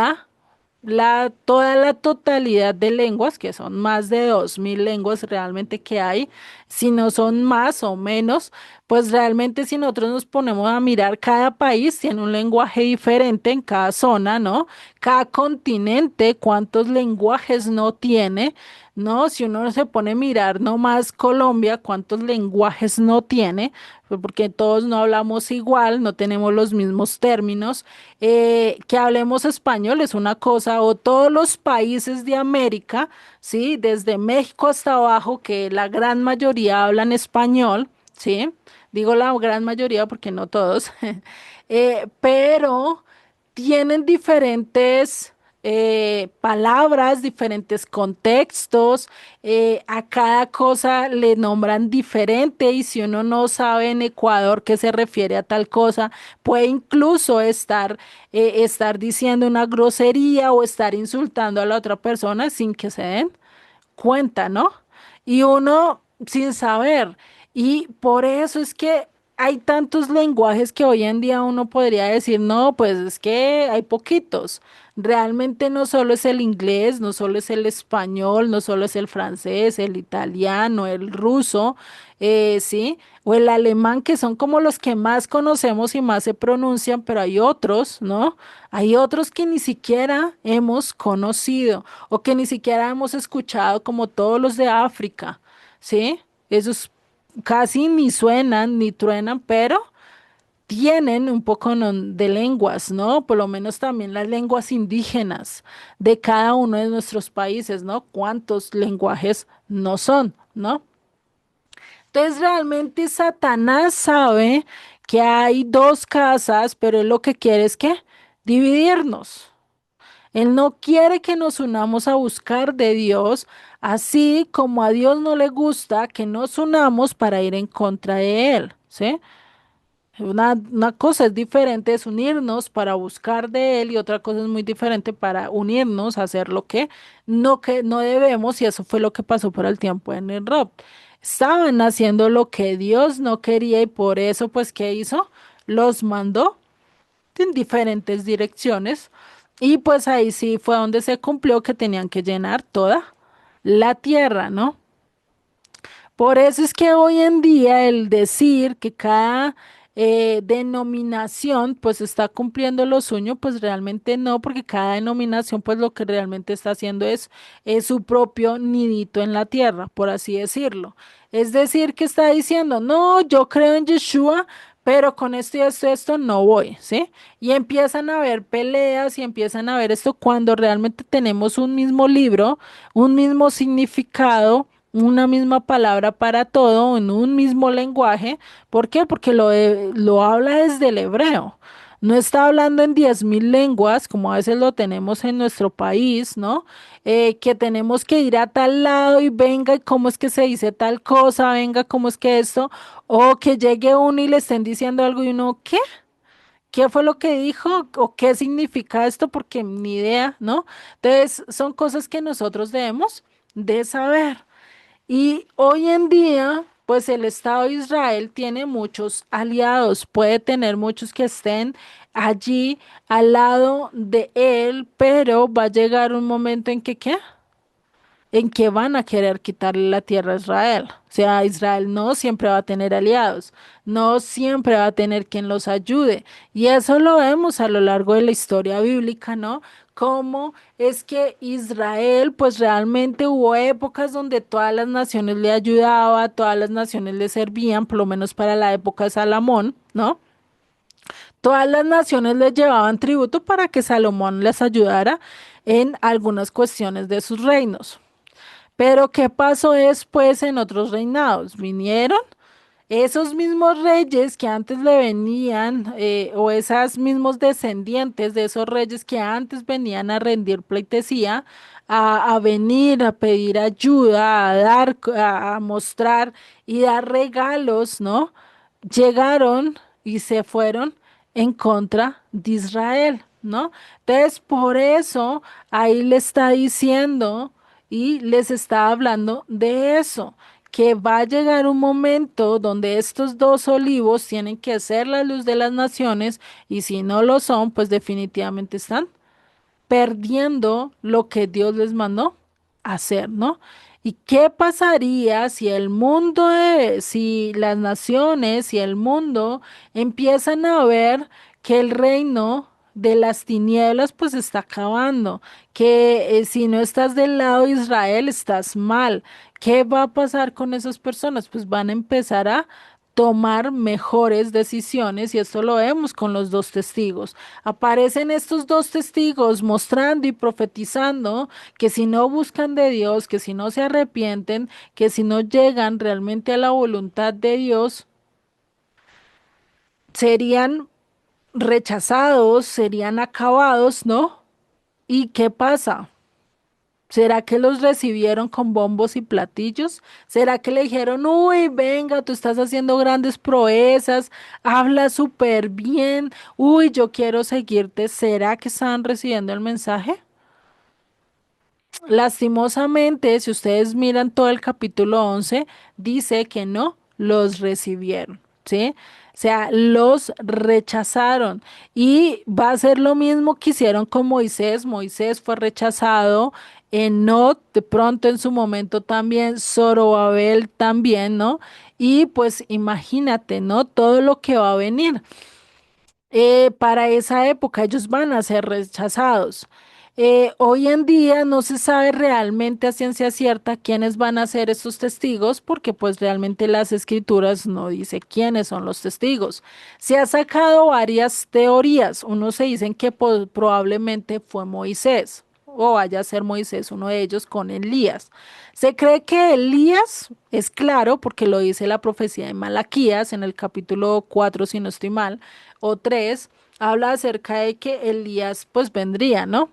toda la totalidad de lenguas, que son más de 2000 lenguas realmente que hay, si no son más o menos, pues realmente si nosotros nos ponemos a mirar, cada país tiene un lenguaje diferente en cada zona, ¿no? Cada continente, ¿cuántos lenguajes no tiene? ¿No? Si uno se pone a mirar nomás Colombia, ¿cuántos lenguajes no tiene? Pues porque todos no hablamos igual, no tenemos los mismos términos. Que hablemos español es una cosa, o todos los países de América, ¿sí? Desde México hasta abajo, que la gran mayoría hablan español, ¿sí? Digo la gran mayoría porque no todos, pero tienen diferentes palabras, diferentes contextos, a cada cosa le nombran diferente y si uno no sabe en Ecuador qué se refiere a tal cosa, puede incluso estar diciendo una grosería o estar insultando a la otra persona sin que se den cuenta, ¿no? Y uno sin saber. Y por eso es que hay tantos lenguajes que hoy en día uno podría decir, no, pues es que hay poquitos. Realmente no solo es el inglés, no solo es el español, no solo es el francés, el italiano, el ruso, ¿sí? O el alemán, que son como los que más conocemos y más se pronuncian, pero hay otros, ¿no? Hay otros que ni siquiera hemos conocido o que ni siquiera hemos escuchado, como todos los de África, ¿sí? Esos casi ni suenan ni truenan, pero tienen un poco de lenguas, ¿no? Por lo menos también las lenguas indígenas de cada uno de nuestros países, ¿no? ¿Cuántos lenguajes no son, ¿no? Entonces realmente Satanás sabe que hay dos casas, pero él lo que quiere es que dividirnos. Él no quiere que nos unamos a buscar de Dios, así como a Dios no le gusta que nos unamos para ir en contra de Él, ¿sí? Una cosa es diferente es unirnos para buscar de Él y otra cosa es muy diferente para unirnos a hacer lo que no debemos, y eso fue lo que pasó por el tiempo en el Rob. Estaban haciendo lo que Dios no quería y por eso, pues, ¿qué hizo? Los mandó en diferentes direcciones y pues ahí sí fue donde se cumplió que tenían que llenar toda la tierra, ¿no? Por eso es que hoy en día el decir que cada denominación pues está cumpliendo lo suyo, pues realmente no, porque cada denominación pues lo que realmente está haciendo es su propio nidito en la tierra, por así decirlo. Es decir, que está diciendo, no, yo creo en Yeshua, pero con esto y esto, esto no voy, ¿sí? Y empiezan a haber peleas y empiezan a ver esto cuando realmente tenemos un mismo libro, un mismo significado, una misma palabra para todo, en un mismo lenguaje. ¿Por qué? Porque lo habla desde el hebreo. No está hablando en 10.000 lenguas, como a veces lo tenemos en nuestro país, ¿no? Que tenemos que ir a tal lado y venga, y cómo es que se dice tal cosa, venga, cómo es que esto, o que llegue uno y le estén diciendo algo y uno, ¿qué? ¿Qué fue lo que dijo o qué significa esto? Porque ni idea, ¿no? Entonces, son cosas que nosotros debemos de saber. Y hoy en día, pues el Estado de Israel tiene muchos aliados, puede tener muchos que estén allí al lado de él, pero va a llegar un momento en que, ¿qué? En que van a querer quitarle la tierra a Israel. O sea, Israel no siempre va a tener aliados, no siempre va a tener quien los ayude. Y eso lo vemos a lo largo de la historia bíblica, ¿no? Cómo es que Israel, pues realmente hubo épocas donde todas las naciones le ayudaban, todas las naciones le servían, por lo menos para la época de Salomón, ¿no? Todas las naciones le llevaban tributo para que Salomón les ayudara en algunas cuestiones de sus reinos. Pero ¿qué pasó después en otros reinados? Vinieron esos mismos reyes que antes le venían, o esos mismos descendientes de esos reyes que antes venían a rendir pleitesía, a venir a pedir ayuda, a dar, a mostrar y dar regalos, ¿no? Llegaron y se fueron en contra de Israel, ¿no? Entonces, por eso ahí le está diciendo y les está hablando de eso, que va a llegar un momento donde estos dos olivos tienen que ser la luz de las naciones y si no lo son, pues definitivamente están perdiendo lo que Dios les mandó hacer, ¿no? ¿Y qué pasaría si el mundo, si las naciones y el mundo empiezan a ver que el reino de las tinieblas pues está acabando, que si no estás del lado de Israel estás mal? ¿Qué va a pasar con esas personas? Pues van a empezar a tomar mejores decisiones y esto lo vemos con los dos testigos. Aparecen estos dos testigos mostrando y profetizando que si no buscan de Dios, que si no se arrepienten, que si no llegan realmente a la voluntad de Dios, serían rechazados, serían acabados, ¿no? ¿Y qué pasa? ¿Será que los recibieron con bombos y platillos? ¿Será que le dijeron, uy, venga, tú estás haciendo grandes proezas, habla súper bien, uy, yo quiero seguirte? ¿Será que estaban recibiendo el mensaje? Lastimosamente, si ustedes miran todo el capítulo 11, dice que no los recibieron, ¿sí? O sea, los rechazaron. Y va a ser lo mismo que hicieron con Moisés. Moisés fue rechazado. Enoc, de pronto en su momento también, Zorobabel también, ¿no? Y pues imagínate, ¿no? Todo lo que va a venir para esa época ellos van a ser rechazados. Hoy en día no se sabe realmente a ciencia cierta quiénes van a ser estos testigos porque pues realmente las escrituras no dice quiénes son los testigos. Se ha sacado varias teorías. Unos se dicen que probablemente fue Moisés o vaya a ser Moisés uno de ellos con Elías. Se cree que Elías es claro porque lo dice la profecía de Malaquías en el capítulo 4 si no estoy mal o 3 habla acerca de que Elías pues vendría, ¿no?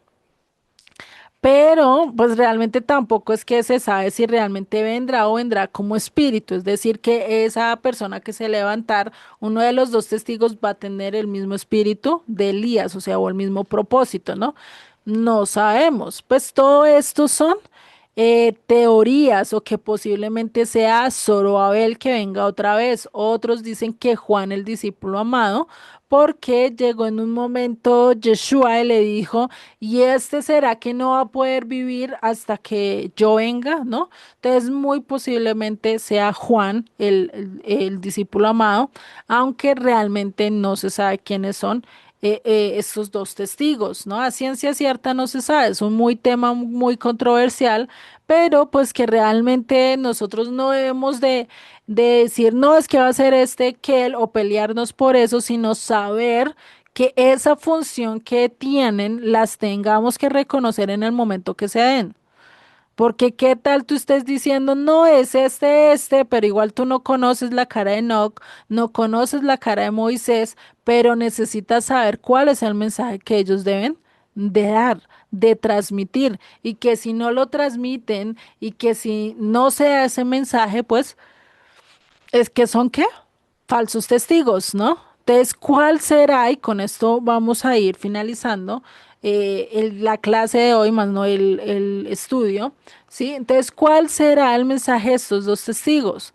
Pero pues realmente tampoco es que se sabe si realmente vendrá o vendrá como espíritu, es decir, que esa persona que se levantar, uno de los dos testigos va a tener el mismo espíritu de Elías, o sea, o el mismo propósito, ¿no? No sabemos, pues todo esto son teorías o que posiblemente sea Zorobabel que venga otra vez. Otros dicen que Juan el discípulo amado, porque llegó en un momento Yeshua y le dijo, y este será que no va a poder vivir hasta que yo venga, ¿no? Entonces muy posiblemente sea Juan el discípulo amado, aunque realmente no se sabe quiénes son estos dos testigos, ¿no? A ciencia cierta no se sabe, es un muy tema muy controversial, pero pues que realmente nosotros no debemos de decir, no, es que va a ser este, que él, o pelearnos por eso, sino saber que esa función que tienen las tengamos que reconocer en el momento que se den. Porque qué tal tú estés diciendo, no es este, pero igual tú no conoces la cara de Enoch, no conoces la cara de Moisés, pero necesitas saber cuál es el mensaje que ellos deben de dar, de transmitir, y que si no lo transmiten y que si no se da ese mensaje, pues es que son qué? Falsos testigos, ¿no? Entonces, ¿cuál será? Y con esto vamos a ir finalizando la clase de hoy, más no el estudio, ¿sí? Entonces, ¿cuál será el mensaje de estos dos testigos?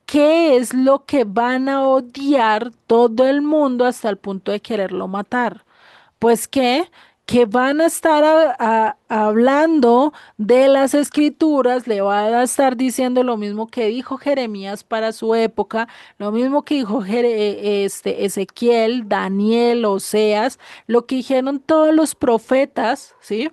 ¿Qué es lo que van a odiar todo el mundo hasta el punto de quererlo matar? Pues que van a estar hablando de las escrituras, le van a estar diciendo lo mismo que dijo Jeremías para su época, lo mismo que dijo Ezequiel, Daniel, Oseas, lo que dijeron todos los profetas, ¿sí?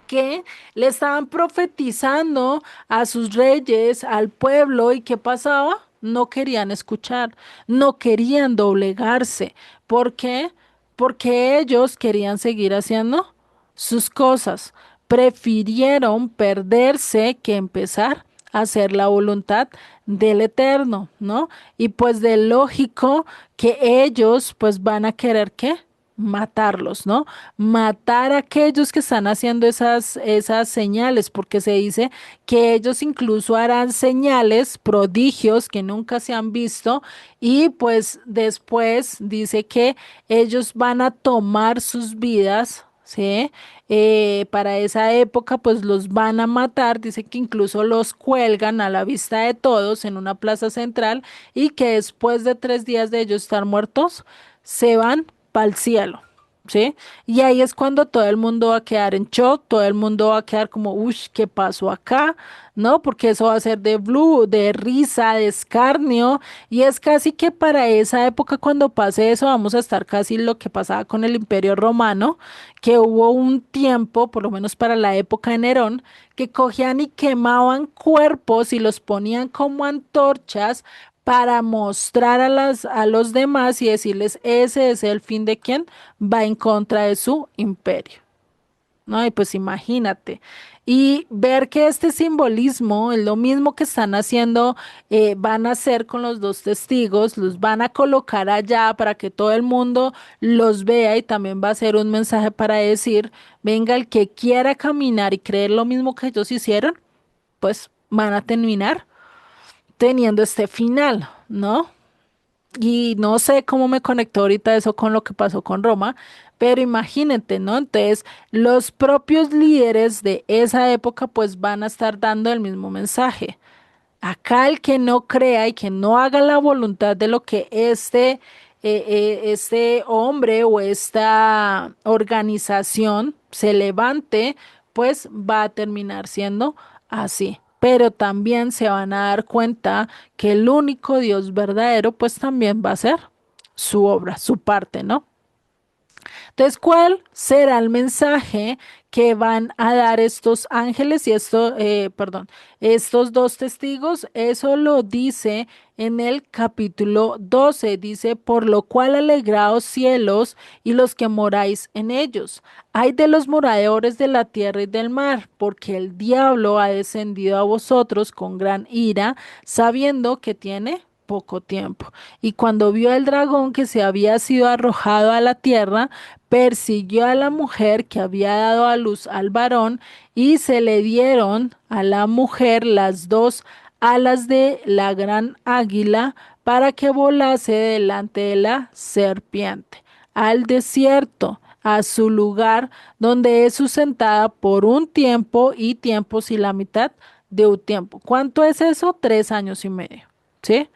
Que le estaban profetizando a sus reyes, al pueblo, y ¿qué pasaba? No querían escuchar, no querían doblegarse. ¿Por qué? Porque ellos querían seguir haciendo sus cosas. Prefirieron perderse que empezar a hacer la voluntad del Eterno, ¿no? Y pues de lógico que ellos pues van a querer ¿qué? Matarlos, ¿no? Matar a aquellos que están haciendo esas señales, porque se dice que ellos incluso harán señales, prodigios que nunca se han visto, y pues después dice que ellos van a tomar sus vidas. ¿Sí? Para esa época, pues los van a matar. Dice que incluso los cuelgan a la vista de todos en una plaza central y que después de 3 días de ellos estar muertos, se van para el cielo, ¿sí? Y ahí es cuando todo el mundo va a quedar en shock, todo el mundo va a quedar como, uy, ¿qué pasó acá? ¿No? Porque eso va a ser de blue, de risa, de escarnio, y es casi que para esa época cuando pase eso vamos a estar casi lo que pasaba con el Imperio Romano, que hubo un tiempo, por lo menos para la época de Nerón, que cogían y quemaban cuerpos y los ponían como antorchas para mostrar a los demás y decirles, ese es el fin de quien va en contra de su imperio, ¿no? Y pues imagínate. Y ver que este simbolismo es lo mismo que están haciendo, van a hacer con los dos testigos, los van a colocar allá para que todo el mundo los vea y también va a ser un mensaje para decir, venga, el que quiera caminar y creer lo mismo que ellos hicieron, pues van a terminar teniendo este final, ¿no? Y no sé cómo me conectó ahorita eso con lo que pasó con Roma, pero imagínate, ¿no? Entonces, los propios líderes de esa época pues van a estar dando el mismo mensaje. Acá el que no crea y que no haga la voluntad de lo que este hombre o esta organización se levante, pues va a terminar siendo así. Pero también se van a dar cuenta que el único Dios verdadero, pues también va a ser su obra, su parte, ¿no? Entonces, ¿cuál será el mensaje que van a dar estos ángeles y perdón, estos dos testigos? Eso lo dice en el capítulo 12. Dice, por lo cual alegraos cielos y los que moráis en ellos. Ay de los moradores de la tierra y del mar, porque el diablo ha descendido a vosotros con gran ira, sabiendo que tiene poco tiempo. Y cuando vio el dragón que se había sido arrojado a la tierra, persiguió a la mujer que había dado a luz al varón y se le dieron a la mujer las dos alas de la gran águila para que volase delante de la serpiente al desierto, a su lugar donde es sustentada por un tiempo y tiempos y la mitad de un tiempo. ¿Cuánto es eso? 3 años y medio. ¿Sí?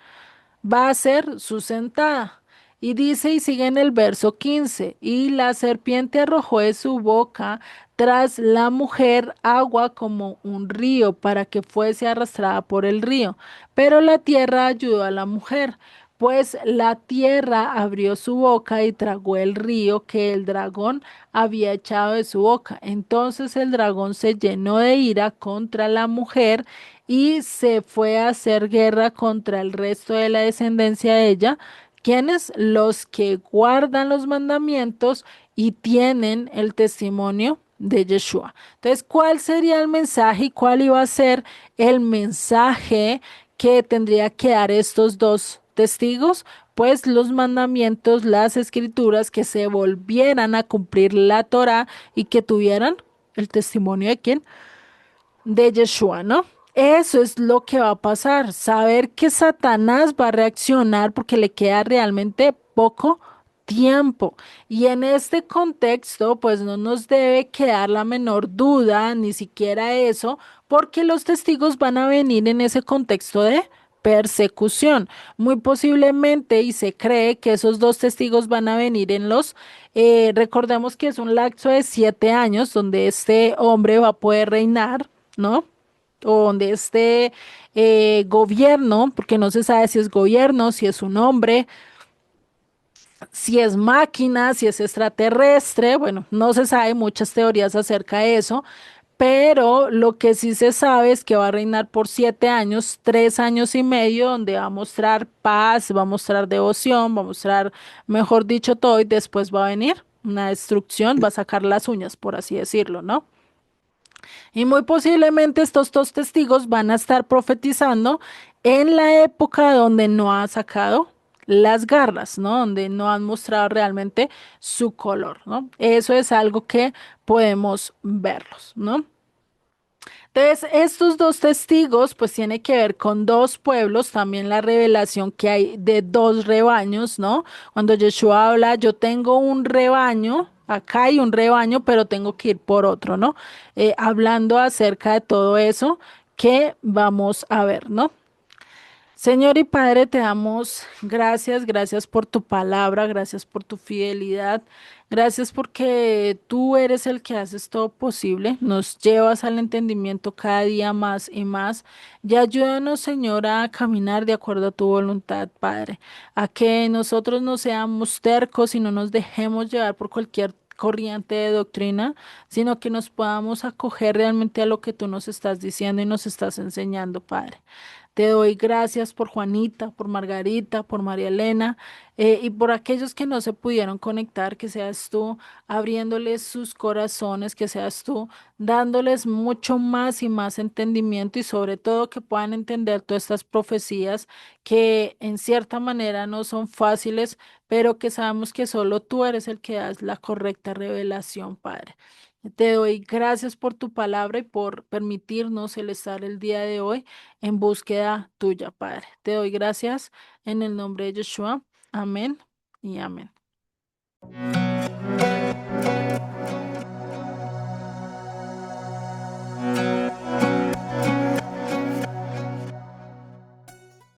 Va a ser sustentada. Y dice y sigue en el verso 15, y la serpiente arrojó de su boca tras la mujer agua como un río para que fuese arrastrada por el río. Pero la tierra ayudó a la mujer, pues la tierra abrió su boca y tragó el río que el dragón había echado de su boca. Entonces el dragón se llenó de ira contra la mujer y se fue a hacer guerra contra el resto de la descendencia de ella, quienes los que guardan los mandamientos y tienen el testimonio de Yeshua. Entonces, ¿cuál sería el mensaje y cuál iba a ser el mensaje que tendría que dar estos dos testigos? Pues los mandamientos, las escrituras, que se volvieran a cumplir la Torah y que tuvieran el testimonio de quién, de Yeshua, ¿no? Eso es lo que va a pasar, saber que Satanás va a reaccionar porque le queda realmente poco tiempo. Y en este contexto, pues no nos debe quedar la menor duda, ni siquiera eso, porque los testigos van a venir en ese contexto de persecución. Muy posiblemente, y se cree que esos dos testigos van a venir recordemos que es un lapso de 7 años donde este hombre va a poder reinar, ¿no? O donde este gobierno, porque no se sabe si es gobierno, si es un hombre, si es máquina, si es extraterrestre, bueno, no se sabe muchas teorías acerca de eso, pero lo que sí se sabe es que va a reinar por 7 años, 3 años y medio, donde va a mostrar paz, va a mostrar devoción, va a mostrar, mejor dicho, todo, y después va a venir una destrucción, va a sacar las uñas, por así decirlo, ¿no? Y muy posiblemente estos dos testigos van a estar profetizando en la época donde no ha sacado las garras, ¿no? Donde no han mostrado realmente su color, ¿no? Eso es algo que podemos verlos, ¿no? Entonces, estos dos testigos, pues tiene que ver con dos pueblos, también la revelación que hay de dos rebaños, ¿no? Cuando Yeshua habla, yo tengo un rebaño, acá hay un rebaño, pero tengo que ir por otro, ¿no? Hablando acerca de todo eso que vamos a ver, ¿no? Señor y Padre, te damos gracias, gracias por tu palabra, gracias por tu fidelidad, gracias porque tú eres el que haces todo posible, nos llevas al entendimiento cada día más y más, y ayúdanos, Señor, a caminar de acuerdo a tu voluntad, Padre, a que nosotros no seamos tercos y no nos dejemos llevar por cualquier corriente de doctrina, sino que nos podamos acoger realmente a lo que tú nos estás diciendo y nos estás enseñando, Padre. Te doy gracias por Juanita, por Margarita, por María Elena, y por aquellos que no se pudieron conectar, que seas tú abriéndoles sus corazones, que seas tú dándoles mucho más y más entendimiento y sobre todo que puedan entender todas estas profecías que en cierta manera no son fáciles, pero que sabemos que solo tú eres el que das la correcta revelación, Padre. Te doy gracias por tu palabra y por permitirnos el estar el día de hoy en búsqueda tuya, Padre. Te doy gracias en el nombre de Yeshua. Amén y amén.